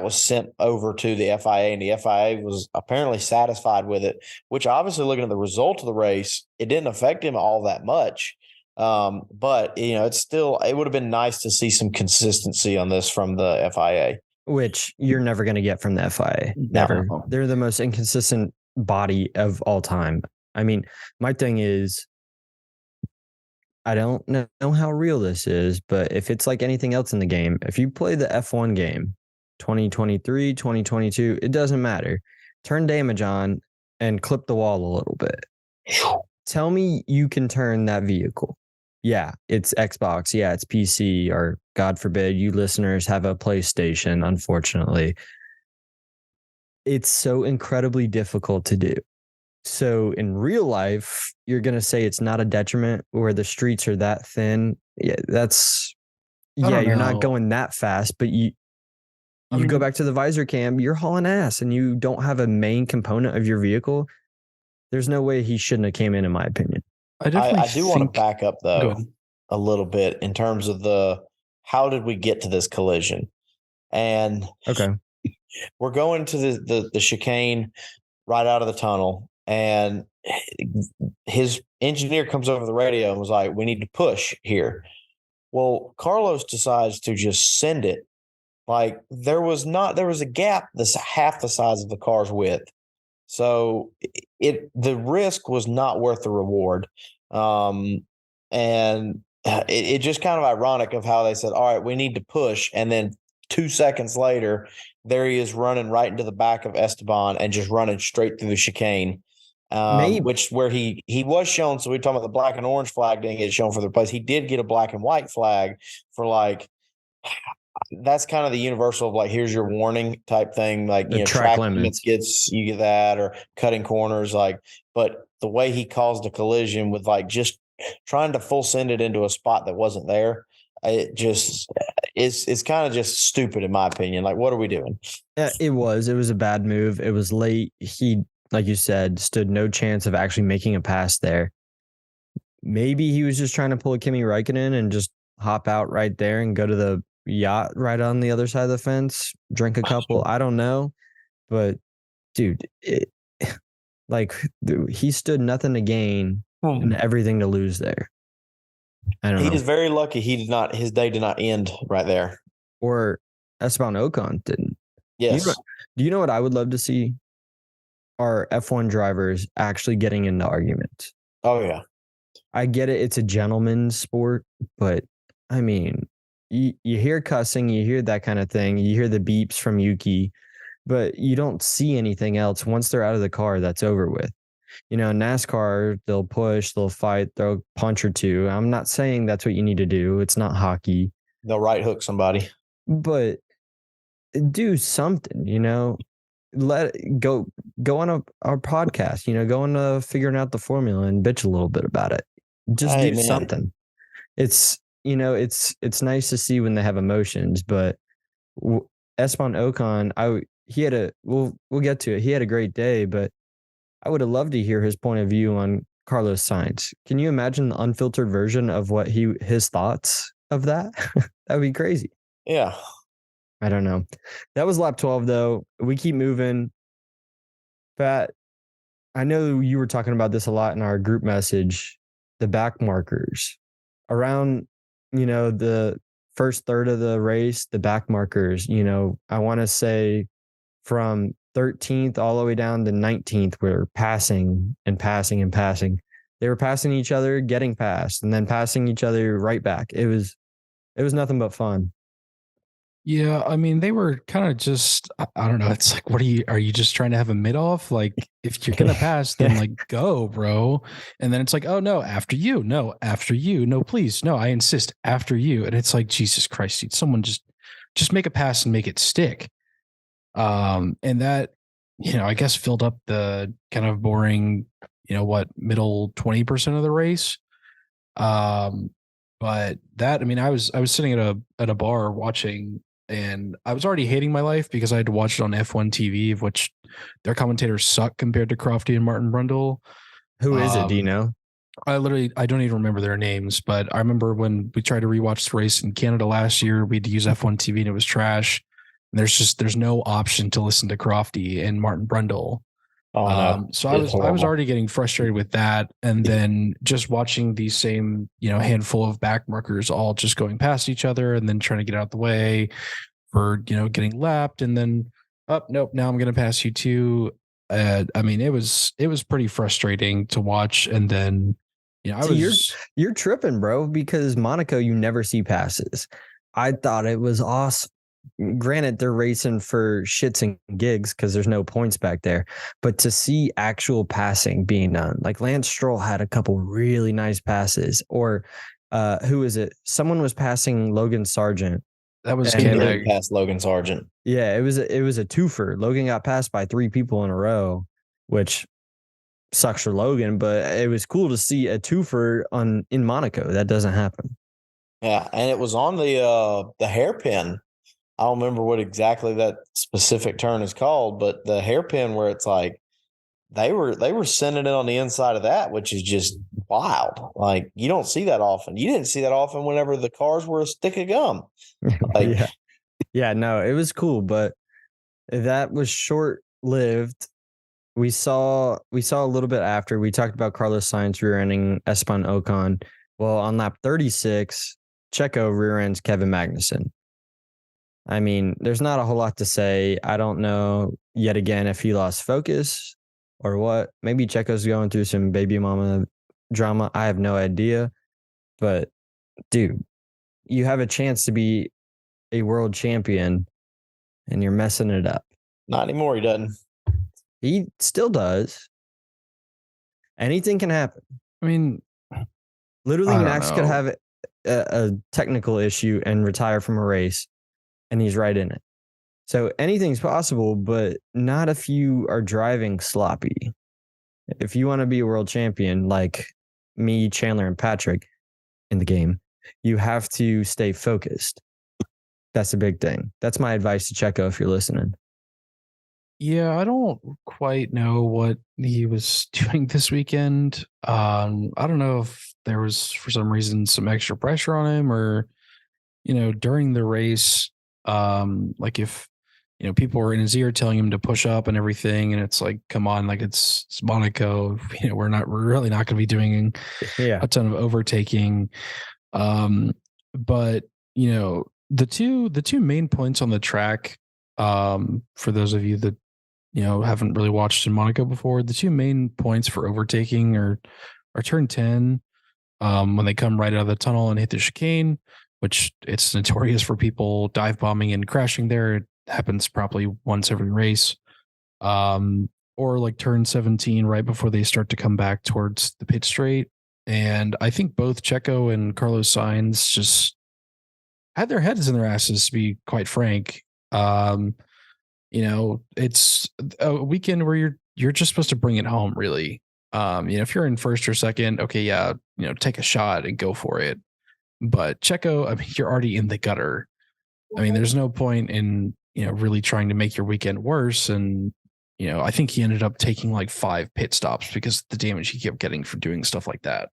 was sent over to the FIA, and the FIA was apparently satisfied with it, which obviously, looking at the result of the race, it didn't affect him all that much. But it's still, it would have been nice to see some consistency on this from the FIA. Which you're never going to get from the FIA. Never. No. They're the most inconsistent body of all time. I mean, my thing is, I don't know how real this is, but if it's like anything else in the game, if you play the F1 game, 2023, 2022, it doesn't matter. Turn damage on and clip the wall a little bit. Tell me you can turn that vehicle. Yeah, it's Xbox. Yeah, it's PC, or God forbid you listeners have a PlayStation, unfortunately. It's so incredibly difficult to do. So in real life, you're going to say it's not a detriment where the streets are that thin. Yeah, you're not going that fast, but you go back to the visor cam, you're hauling ass and you don't have a main component of your vehicle. There's no way he shouldn't have came in my opinion. I do want to back up though a little bit in terms of how did we get to this collision? And okay, we're going to the chicane right out of the tunnel, and his engineer comes over the radio and was like, "We need to push here." Well, Carlos decides to just send it. Like there was a gap that's half the size of the car's width. So the risk was not worth the reward. And it just kind of ironic of how they said, all right, we need to push. And then 2 seconds later, there he is running right into the back of Esteban and just running straight through the chicane. Which where he was shown. So we're talking about the black and orange flag didn't get shown for the place. He did get a black and white flag for like, that's kind of the universal of like, here's your warning type thing. Like, the track limits you get that, or cutting corners. Like, but the way he caused a collision with like just trying to full send it into a spot that wasn't there, it just it's kind of just stupid in my opinion. Like, what are we doing? It was a bad move. It was late. He, like you said, stood no chance of actually making a pass there. Maybe he was just trying to pull a Kimi Räikkönen and just hop out right there and go to the yacht right on the other side of the fence, drink a couple. I don't know. But dude, he stood nothing to gain and everything to lose there. I don't know. He is very lucky his day did not end right there. Or Esteban Ocon didn't. Yes. Do you know what I would love to see? Are F1 drivers actually getting into arguments? Oh, yeah. I get it. It's a gentleman's sport, but I mean, you hear cussing, you hear that kind of thing. You hear the beeps from Yuki, but you don't see anything else. Once they're out of the car, that's over with. You know, NASCAR, they'll push, they'll fight, they'll punch or two. I'm not saying that's what you need to do. It's not hockey. They'll right hook somebody. But do something, you know. Go on our podcast, you know, go on figuring out the formula and bitch a little bit about it. Just do something. It's, you know, it's nice to see when they have emotions, but Esteban Ocon, we'll get to it. He had a great day, but I would have loved to hear his point of view on Carlos Sainz. Can you imagine the unfiltered version of what his thoughts of that? That would be crazy. Yeah. I don't know. That was lap 12, though. We keep moving. Pat, I know you were talking about this a lot in our group message, the back markers. Around, you know, the first third of the race, the back markers, you know, I want to say from 13th all the way down to 19th, we're passing and passing and passing. They were passing each other, getting past, and then passing each other right back. It was nothing but fun. Yeah, I mean, they were kind of just, I don't know. It's like, are you just trying to have a mid-off? Like, if you're going to pass, then like, go, bro. And then it's like, oh, no, after you. No, after you. No, please. No, I insist, after you. And it's like, Jesus Christ, dude, someone just make a pass and make it stick. And that, you know, I guess filled up the kind of boring, you know, middle 20% of the race. But that, I mean, I was sitting at a bar watching, and I was already hating my life because I had to watch it on F1 TV, of which their commentators suck compared to Crofty and Martin Brundle. Who is it? Do you know? I don't even remember their names, but I remember when we tried to rewatch the race in Canada last year, we had to use F1 TV and it was trash. And there's no option to listen to Crofty and Martin Brundle. Oh, no. So I was already getting frustrated with that, and then just watching these same, you know, handful of back markers all just going past each other, and then trying to get out the way for, you know, getting lapped, and then nope, now I'm going to pass you too. I mean, it was pretty frustrating to watch, and then, you know, you're tripping, bro, because Monaco, you never see passes. I thought it was awesome. Granted, they're racing for shits and gigs because there's no points back there, but to see actual passing being done, like Lance Stroll had a couple really nice passes, or who is it? Someone was passing Logan Sargent. That was past Logan Sargent. Yeah, it was a twofer. Logan got passed by 3 people in a row, which sucks for Logan, but it was cool to see a twofer in Monaco. That doesn't happen. Yeah, and it was on the hairpin. I don't remember what exactly that specific turn is called, but the hairpin where it's like they were sending it on the inside of that, which is just wild. Like, you don't see that often. You didn't see that often whenever the cars were a stick of gum. Like, yeah, no, it was cool, but that was short-lived. We saw a little bit after. We talked about Carlos Sainz rear-ending Esteban Ocon. Well, on lap 36, Checo rear-ends Kevin Magnussen. I mean, there's not a whole lot to say. I don't know yet again if he lost focus or what. Maybe Checo's going through some baby mama drama. I have no idea. But, dude, you have a chance to be a world champion and you're messing it up. Not anymore. He doesn't. He still does. Anything can happen. I mean, literally, I don't Max could know. have a technical issue and retire from a race, and he's right in it. So anything's possible, but not if you are driving sloppy. If you want to be a world champion, like me, Chandler, and Patrick in the game, you have to stay focused. That's a big thing. That's my advice to Checo if you're listening. Yeah, I don't quite know what he was doing this weekend. I don't know if there was, for some reason, some extra pressure on him, or, during the race, like if, people were in his ear telling him to push up and everything, and it's like, come on, like it's Monaco, we're really not going to be doing a ton of overtaking. But the two main points on the track, for those of you that haven't really watched in Monaco before, the two main points for overtaking are turn 10, when they come right out of the tunnel and hit the chicane, which it's notorious for people dive bombing and crashing there. It happens probably once every race. Or like turn 17 right before they start to come back towards the pit straight. And I think both Checo and Carlos Sainz just had their heads in their asses, to be quite frank. It's a weekend where you're just supposed to bring it home, really. If you're in first or second, okay, yeah, take a shot and go for it. But Checo, I mean, you're already in the gutter. I mean, there's no point in, really trying to make your weekend worse. And, I think he ended up taking like 5 pit stops because of the damage he kept getting for doing stuff like that.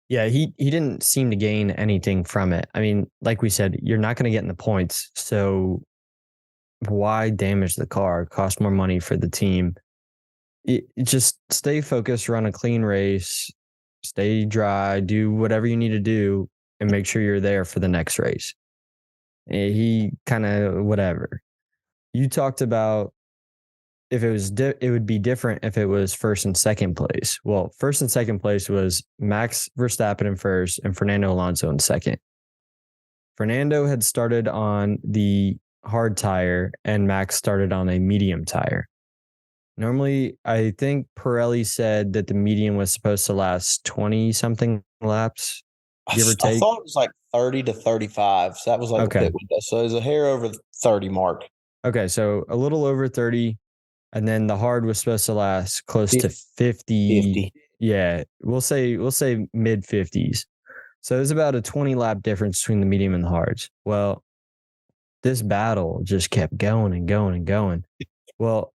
Yeah, he didn't seem to gain anything from it. I mean, like we said, you're not going to get in the points. So why damage the car? Cost more money for the team. Just stay focused, run a clean race, stay dry, do whatever you need to do, and make sure you're there for the next race. He kind of whatever. You talked about if it was it would be different if it was first and second place. Well, first and second place was Max Verstappen in first and Fernando Alonso in second. Fernando had started on the hard tire and Max started on a medium tire. Normally, I think Pirelli said that the medium was supposed to last 20 something laps, give or take. I thought it was like 30 to 35. So that was like a pit window. So it was a hair over the 30 mark. Okay, so a little over 30. And then the hard was supposed to last close to 50. Yeah, we'll say mid 50s. So there's about a 20 lap difference between the medium and the hards. Well, this battle just kept going and going and going. Well,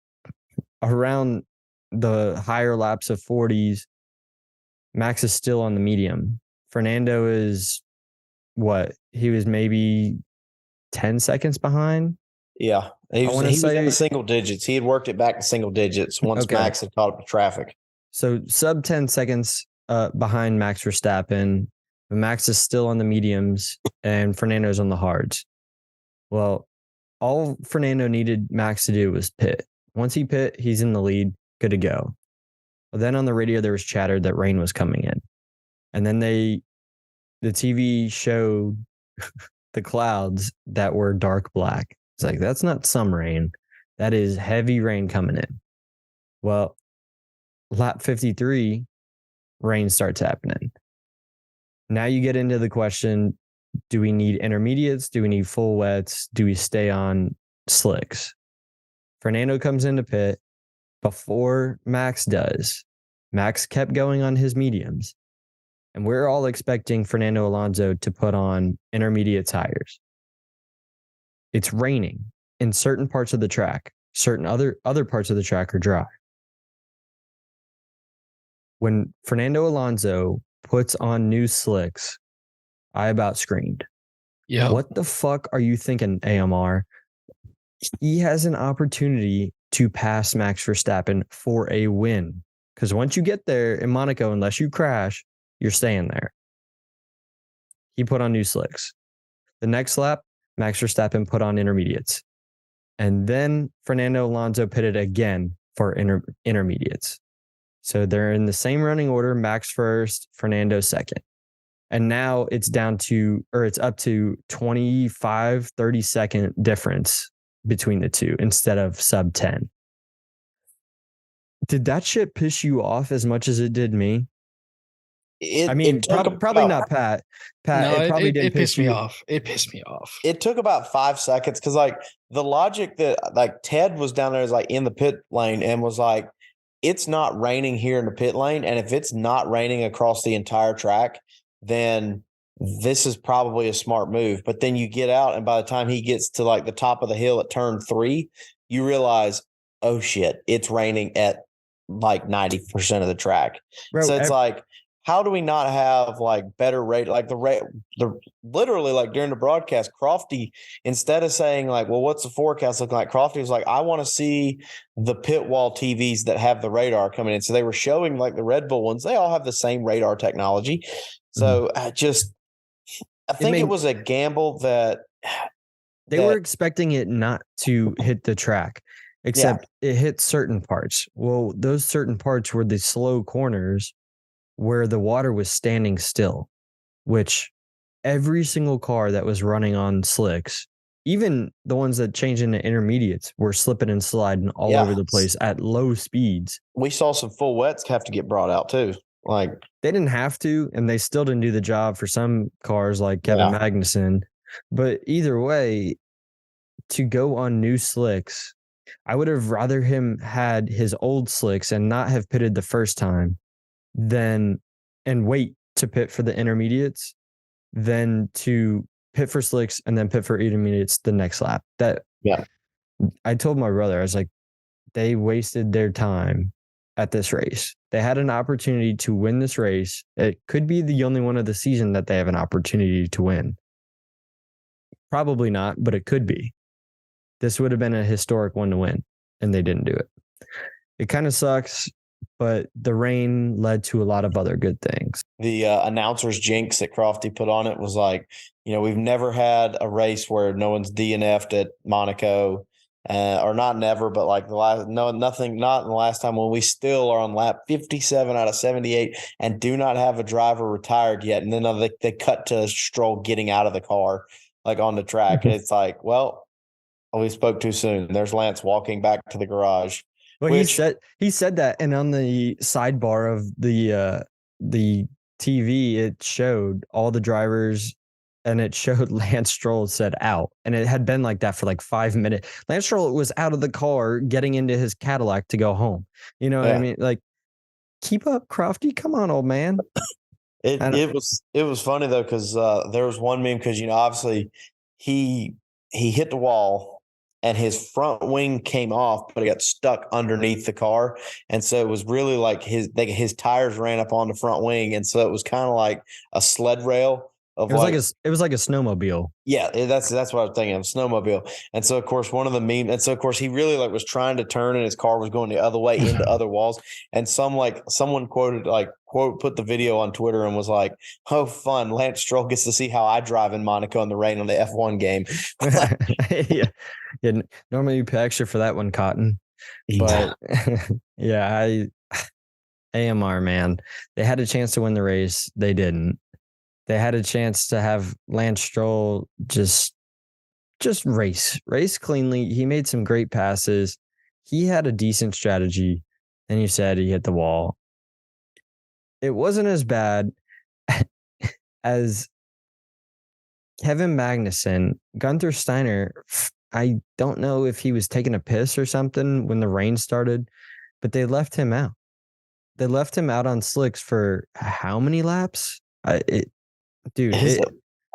around the higher laps of 40s, Max is still on the medium. Fernando is what? He was maybe 10 seconds behind. Yeah. He was in the single digits. He had worked it back to single digits once Max had caught up to traffic. So sub 10 seconds behind Max Verstappen. Max is still on the mediums and Fernando's on the hards. Well, all Fernando needed Max to do was pit. Once he pit, he's in the lead, good to go. Well, then on the radio, there was chatter that rain was coming in. And then the TV showed the clouds that were dark black. It's like, that's not some rain. That is heavy rain coming in. Well, lap 53, rain starts happening. Now you get into the question, do we need intermediates? Do we need full wets? Do we stay on slicks? Fernando comes into pit before Max does. Max kept going on his mediums. And we're all expecting Fernando Alonso to put on intermediate tires. It's raining in certain parts of the track. Certain other parts of the track are dry. When Fernando Alonso puts on new slicks, I about screamed. Yeah. What the fuck are you thinking, AMR? He has an opportunity to pass Max Verstappen for a win. Because once you get there in Monaco, unless you crash, you're staying there. He put on new slicks. The next lap, Max Verstappen put on intermediates. And then Fernando Alonso pitted again for intermediates. So they're in the same running order, Max first, Fernando second. And now it's it's up to 25, 30-second difference between the two instead of sub 10. Did that shit piss you off as much as it did me? Probably not Pat. No, it probably didn't it pissed me off. It pissed me off. It took about 5 seconds because like the logic that like Ted was down there is like in the pit lane and was like, it's not raining here in the pit lane. And if it's not raining across the entire track, then this is probably a smart move. But then you get out, and by the time he gets to like the top of the hill at turn 3, you realize, oh shit, it's raining at like 90% of the track. Bro, so it's like, how do we not have like better rate? Like the literally like during the broadcast, Crofty, instead of saying like, well, what's the forecast looking like? Crofty was like, I want to see the pit wall TVs that have the radar coming in. So they were showing like the Red Bull ones. They all have the same radar technology. So I think it was a gamble that they were expecting it not to hit the track, except it hit certain parts. Well, those certain parts were the slow corners where the water was standing still, which every single car that was running on slicks, even the ones that changed into intermediates, were slipping and sliding all over the place at low speeds. We saw some full wets have to get brought out too. Like they didn't have to, and they still didn't do the job for some cars like Kevin Magnussen. But either way, to go on new slicks, I would have rather him had his old slicks and not have pitted the first time and wait to pit for the intermediates than to pit for slicks and then pit for intermediates the next lap. I told my brother, I was like, they wasted their time at this race. They had an opportunity to win this race. It could be the only one of the season that they have an opportunity to win. Probably not, but it could be. This would have been a historic one to win, and they didn't do it. It kind of sucks, but the rain led to a lot of other good things. The announcer's jinx that Crofty put on it was like, we've never had a race where no one's DNF'd at Monaco, or not never, but like not in the last time, when we still are on lap 57 out of 78 and do not have a driver retired yet. And then they cut to Stroll getting out of the car, like on the track. And it's like, well, we spoke too soon. There's Lance walking back to the garage. Well, he said that, and on the sidebar of the TV, it showed all the drivers, and it showed Lance Stroll said out, and it had been like that for like 5 minutes. Lance Stroll was out of the car, getting into his Cadillac to go home. You know what I mean? Like, keep up, Crofty. Come on, old man. It was funny though, because there was one meme, because obviously he hit the wall. And his front wing came off, but it got stuck underneath the car. And so it was really like his tires ran up on the front wing. And so it was kind of like a sled rail. It was like a snowmobile. Yeah, that's what I was thinking of, snowmobile. And so, of course, one of the memes, and so, of course, he really like was trying to turn and his car was going the other way into other walls. And someone put the video on Twitter and was like, oh, fun. Lance Stroll gets to see how I drive in Monaco in the rain on the F1 game. Yeah. Normally you pay extra for that one, Cotton. But AMR, man, they had a chance to win the race. They didn't. They had a chance to have Lance Stroll just race cleanly. He made some great passes. He had a decent strategy. And you said he hit the wall. It wasn't as bad as Kevin Magnussen. Gunther Steiner, I don't know if he was taking a piss or something when the rain started, but they left him out. They left him out on slicks for how many laps? It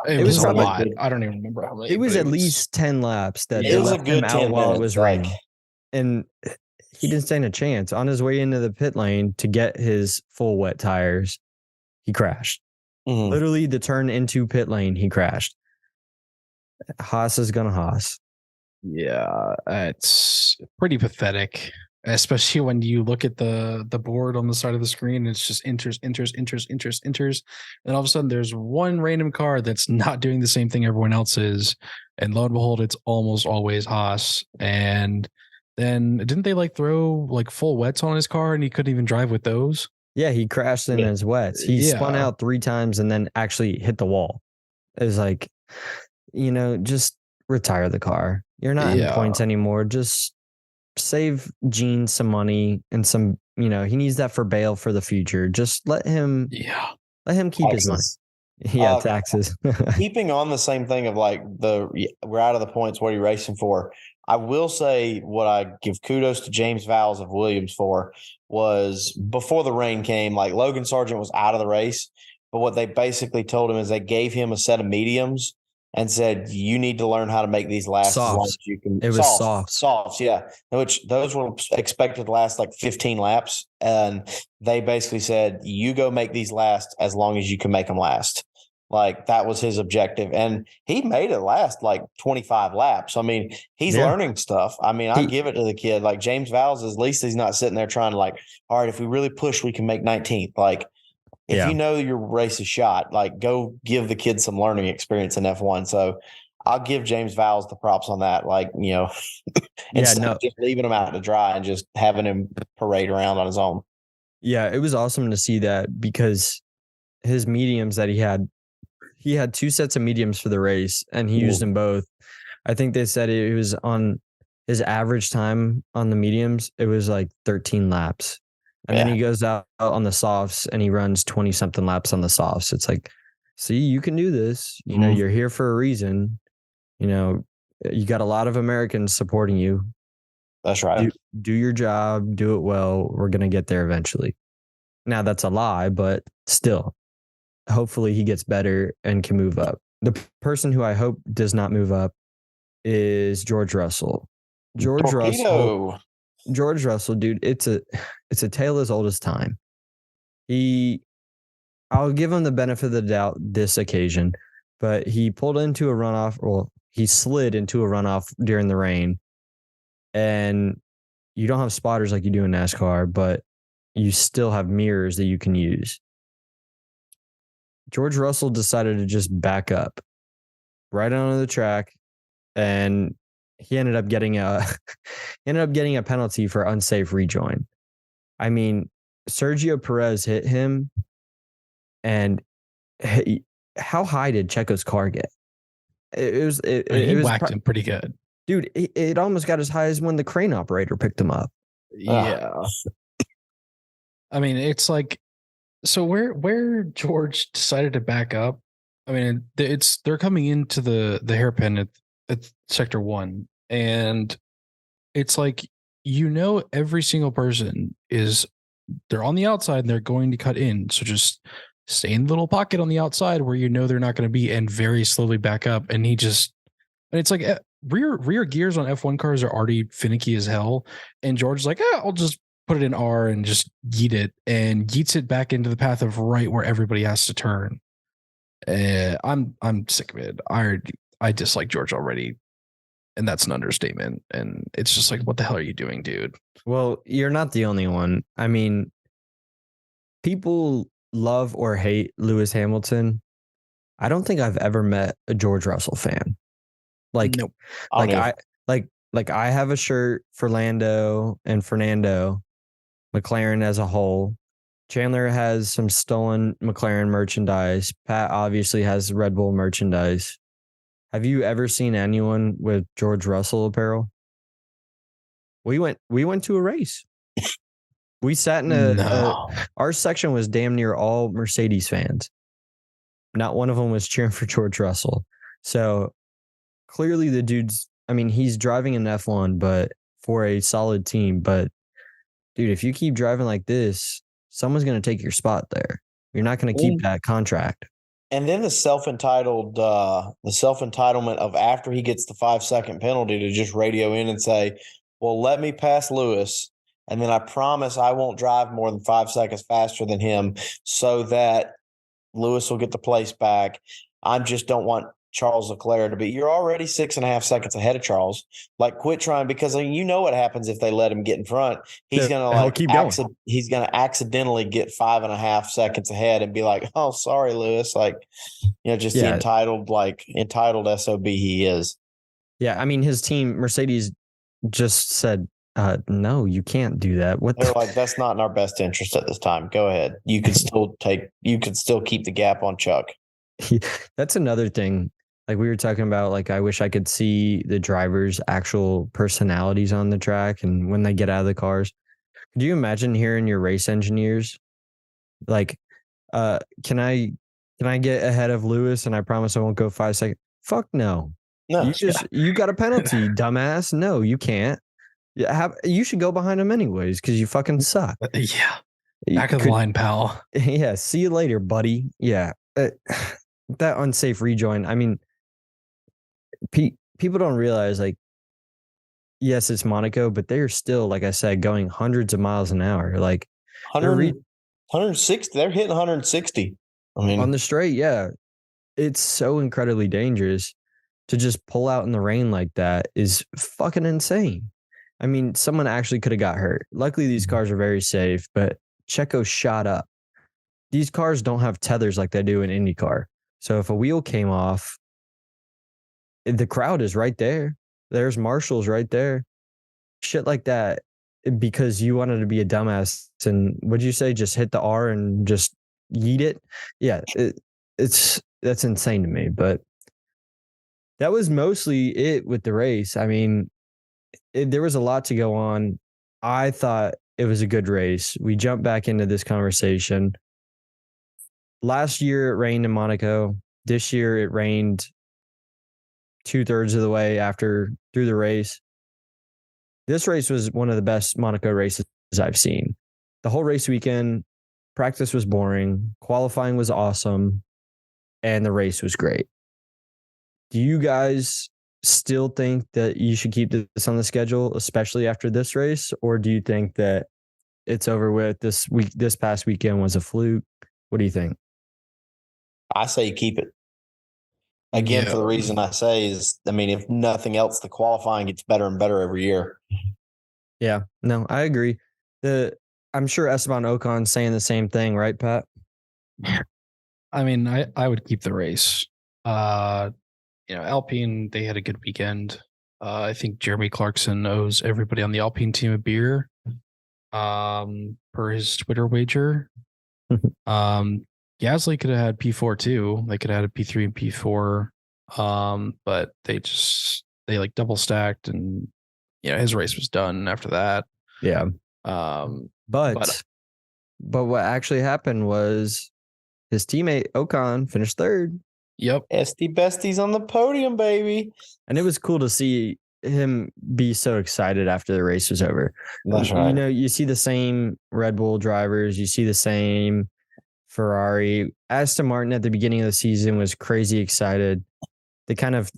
was a lot. I don't even remember how many. It was at least 10 laps that they left him out while it was raining. And he didn't stand a chance. On his way into the pit lane to get his full wet tires, he crashed. Mm-hmm. Literally, the turn into pit lane, he crashed. Haas is going to Haas. Yeah, it's pretty pathetic, especially when you look at the board on the side of the screen. It's just enters. And all of a sudden, there's one random car that's not doing the same thing everyone else is. And lo and behold, it's almost always Haas. And then didn't they throw full wets on his car and he couldn't even drive with those? Yeah, he crashed in his wets. He spun Yeah. out 3 times and then actually hit the wall. It was like, just retire the car. You're not in points anymore. Just save Gene some money and some, he needs that for bail for the future. Just let him keep his money. Yeah, taxes. Keeping on the same thing of like we're out of the points. What are you racing for? I will say what I give kudos to James Vowles of Williams for was before the rain came, like Logan Sargent was out of the race, but what they basically told him is they gave him a set of mediums and said, you need to learn how to make these last as long as you can. It was Softs, yeah. Which those were expected to last like 15 laps. And they basically said, you go make these last as long as you can make them last. Like that was his objective. And he made it last like 25 laps. I mean, he's learning stuff. I mean, I give it to the kid. Like James Vowles, at least he's not sitting there trying to like, all right, if we really push, we can make 19th. Like, if you know your race is shot, like go give the kid some learning experience in F1. So I'll give James Vowles the props on that. Like, instead of just leaving him out to dry and just having him parade around on his own. Yeah, it was awesome to see that because his mediums that he had 2 sets of mediums for the race and he used them both. I think they said it was on his average time on the mediums. It was like 13 laps. And then he goes out on the softs and he runs 20 something laps on the softs. It's like, see, you can do this. You're here for a reason. You got a lot of Americans supporting you. That's right. Do your job, do it well. We're going to get there eventually. Now that's a lie, but still, hopefully he gets better and can move up. The person who I hope does not move up is George Russell. George Russell, dude, it's a tale as old as time. I'll give him the benefit of the doubt this occasion, but he pulled into a runoff. Well, he slid into a runoff during the rain, and you don't have spotters like you do in NASCAR, but you still have mirrors that you can use. George Russell decided to just back up right onto the track, and he ended up getting a penalty for unsafe rejoin. I mean, Sergio Perez hit him, and how high did Checo's car get? He whacked him pretty good, dude. It almost got as high as when the crane operator picked him up. Yeah, I mean, it's like, so where George decided to back up. I mean, they're coming into the hairpin at sector 1, and it's like, every single person they're on the outside and they're going to cut in. So just stay in the little pocket on the outside where they're not going to be, and very slowly back up. And it's like rear gears on F1 cars are already finicky as hell. And George's like, I'll just put it in R and just yeet it, and yeets it back into the path of right where everybody has to turn. I'm sick of it. I dislike George already, and that's an understatement. And it's just like, what the hell are you doing, dude? Well, you're not the only one. I mean, people love or hate Lewis Hamilton. I don't think I've ever met a George Russell fan. Like, nope. I have a shirt for Lando and Fernando, McLaren as a whole. Chandler has some stolen McLaren merchandise. Pat obviously has Red Bull merchandise. Have you ever seen anyone with George Russell apparel? We went to a race. We sat in our section was damn near all Mercedes fans. Not one of them was cheering for George Russell. So clearly the dude's, I mean, he's driving an F1, but for a solid team. But dude, if you keep driving like this, someone's going to take your spot there. You're not going to keep that contract. And then the self-entitlement of after he gets the 5-second penalty to just radio in and say, well, let me pass Lewis, and then I promise I won't drive more than 5 seconds faster than him so that Lewis will get the place back. I just don't want Charles Leclerc to be. You're already 6.5 seconds ahead of Charles. Like, quit trying, because you know what happens if they let him get in front. He's gonna keep going. He's gonna accidentally get 5.5 seconds ahead and be like, "Oh, sorry, Lewis." Like, the entitled SOB he is. Yeah, I mean, his team Mercedes just said, No, you can't do that. What? They're like, that's not in our best interest at this time. Go ahead. You could still keep the gap on Chuck. That's another thing. Like we were talking about, like I wish I could see the drivers' actual personalities on the track and when they get out of the cars. Could you imagine hearing your race engineers like, can I get ahead of Lewis and I promise I won't go 5 seconds? Fuck no. No, You got a penalty, dumbass. No, you can't. You should go behind him anyways because you fucking suck. Yeah. Back of the line, pal. Yeah. See you later, buddy. Yeah. That unsafe rejoin. I mean, people don't realize, like, yes, it's Monaco, but they're still, like I said, going hundreds of miles an hour. Like 160. They're hitting 160. I mean, on the straight, yeah. It's so incredibly dangerous to just pull out in the rain like that is fucking insane. I mean, someone actually could have got hurt. Luckily, these cars are very safe, but Checo shot up. These cars don't have tethers like they do in IndyCar. So if a wheel came off, the crowd is right there. There's marshals right there. Shit like that, because you wanted to be a dumbass and what'd you say? Just hit the R and just yeet it. Yeah, that's insane to me. But that was mostly it with the race. I mean, there was a lot to go on. I thought it was a good race. We jumped back into this conversation. Last year it rained in Monaco. This year it rained 2/3 of the way through the race. This race was one of the best Monaco races I've seen. The whole race weekend, practice was boring, qualifying was awesome, and the race was great. Do you guys still think that you should keep this on the schedule, especially after this race, or do you think that it's over with? This past weekend was a fluke. What do you think? I say you keep it. Again, for the reason I say is, I mean, if nothing else, the qualifying gets better and better every year. Yeah, no, I agree. I'm sure Esteban Ocon's saying the same thing, right, Pat? I mean, I would keep the race. Alpine, they had a good weekend. I think Jeremy Clarkson owes everybody on the Alpine team a beer, per his Twitter wager. Gasly could have had P4 too. They could have had a P3 and P4. But they like double stacked and his race was done after that. Yeah. But what actually happened was his teammate Ocon finished third. Yep. Esty Besties on the podium, baby. And it was cool to see him be so excited after the race was over. That's right. You see the same Red Bull drivers, you see the same Ferrari. Aston Martin at the beginning of the season was crazy excited. They kind of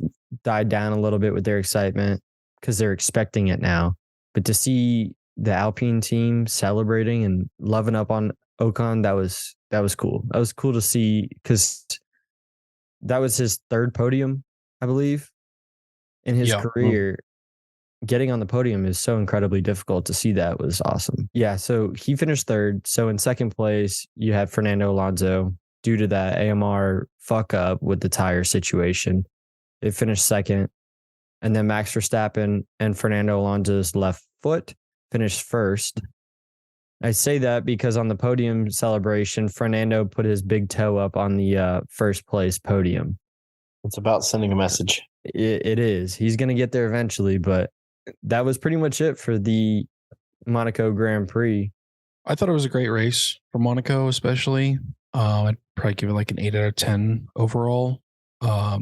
died down a little bit with their excitement because they're expecting it now. But to see the Alpine team celebrating and loving up on Ocon, that was cool. That was cool to see because that was his third podium, I believe, in his career. Getting on the podium is so incredibly difficult. To see that was awesome. Yeah, so he finished third. So in second place, you had Fernando Alonso. Due to that AMR fuck up with the tire situation, it finished second. And then Max Verstappen and Fernando Alonso's left foot finished first. I say that because on the podium celebration, Fernando put his big toe up on the first place podium. It's about sending a message. It is. He's going to get there eventually, but that was pretty much it for the Monaco Grand Prix. I thought it was a great race for Monaco, especially. I'd probably give it like an 8 out of 10 overall. I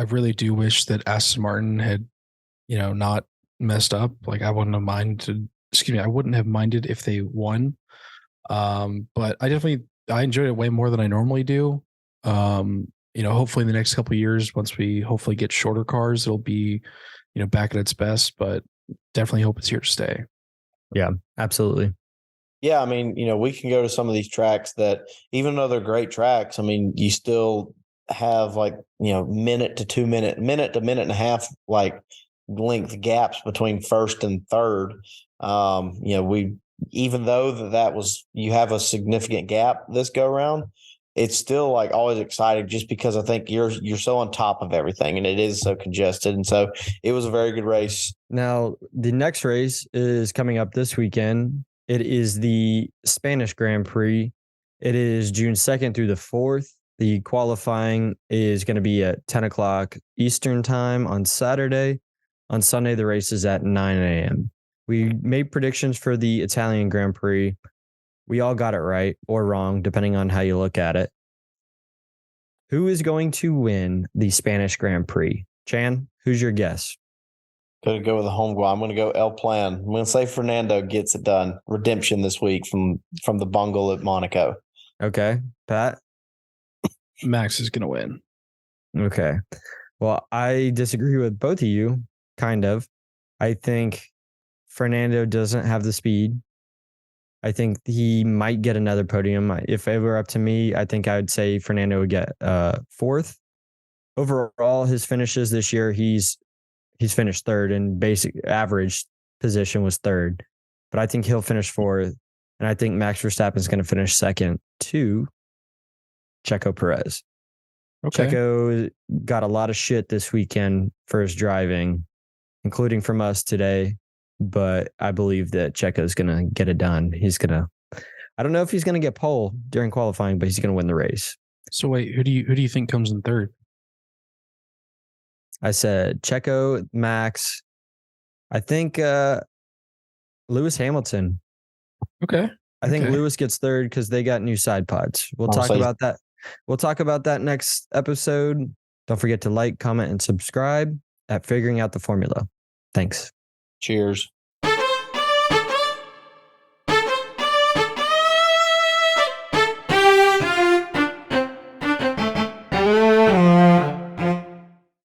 really do wish that Aston Martin had, not messed up. Like I wouldn't have minded if they won. But I enjoyed it way more than I normally do. Hopefully in the next couple of years, once we hopefully get shorter cars, it'll be, back at its best, but definitely hope it's here to stay. Yeah, absolutely. Yeah. I mean, we can go to some of these tracks that even though they're great tracks, I mean, you still have like, minute to minute and a half, like length gaps between first and third. Even though that was, you have a significant gap this go around, it's still like always exciting just because I think you're so on top of everything and it is so congested. And so it was a very good race. Now, the next race is coming up this weekend. It is the Spanish Grand Prix. It is June 2nd through the 4th. The qualifying is going to be at 10 o'clock Eastern time on Saturday. On Sunday, the race is at 9 a.m. We made predictions for the Italian Grand Prix. We all got it right or wrong, depending on how you look at it. Who is going to win the Spanish Grand Prix? Chan, who's your guess? Going to go with the home guy. I'm going to go El Plan. I'm going to say Fernando gets it done. Redemption this week from the bungle at Monaco. Okay. Pat? Max is going to win. Okay. Well, I disagree with both of you, kind of. I think Fernando doesn't have the speed. I think he might get another podium. If it were up to me, I think I would say Fernando would get 4th. Overall, his finishes this year, he's finished 3rd, and basic average position was 3rd. But I think he'll finish 4th, and I think Max Verstappen is going to finish 2nd to Checo Perez. Okay. Checo got a lot of shit this weekend for his driving, including from us today. But I believe that Checo's going to get it done. I don't know if he's going to get pole during qualifying, but he's going to win the race. So wait, who do you think comes in 3rd? I said Checo, Max. I think Lewis Hamilton. Okay. I think Lewis gets 3rd because they got new side pods. We'll talk about that. We'll talk about that next episode. Don't forget to like, comment, and subscribe at Figuring Out the Formula. Thanks. Cheers.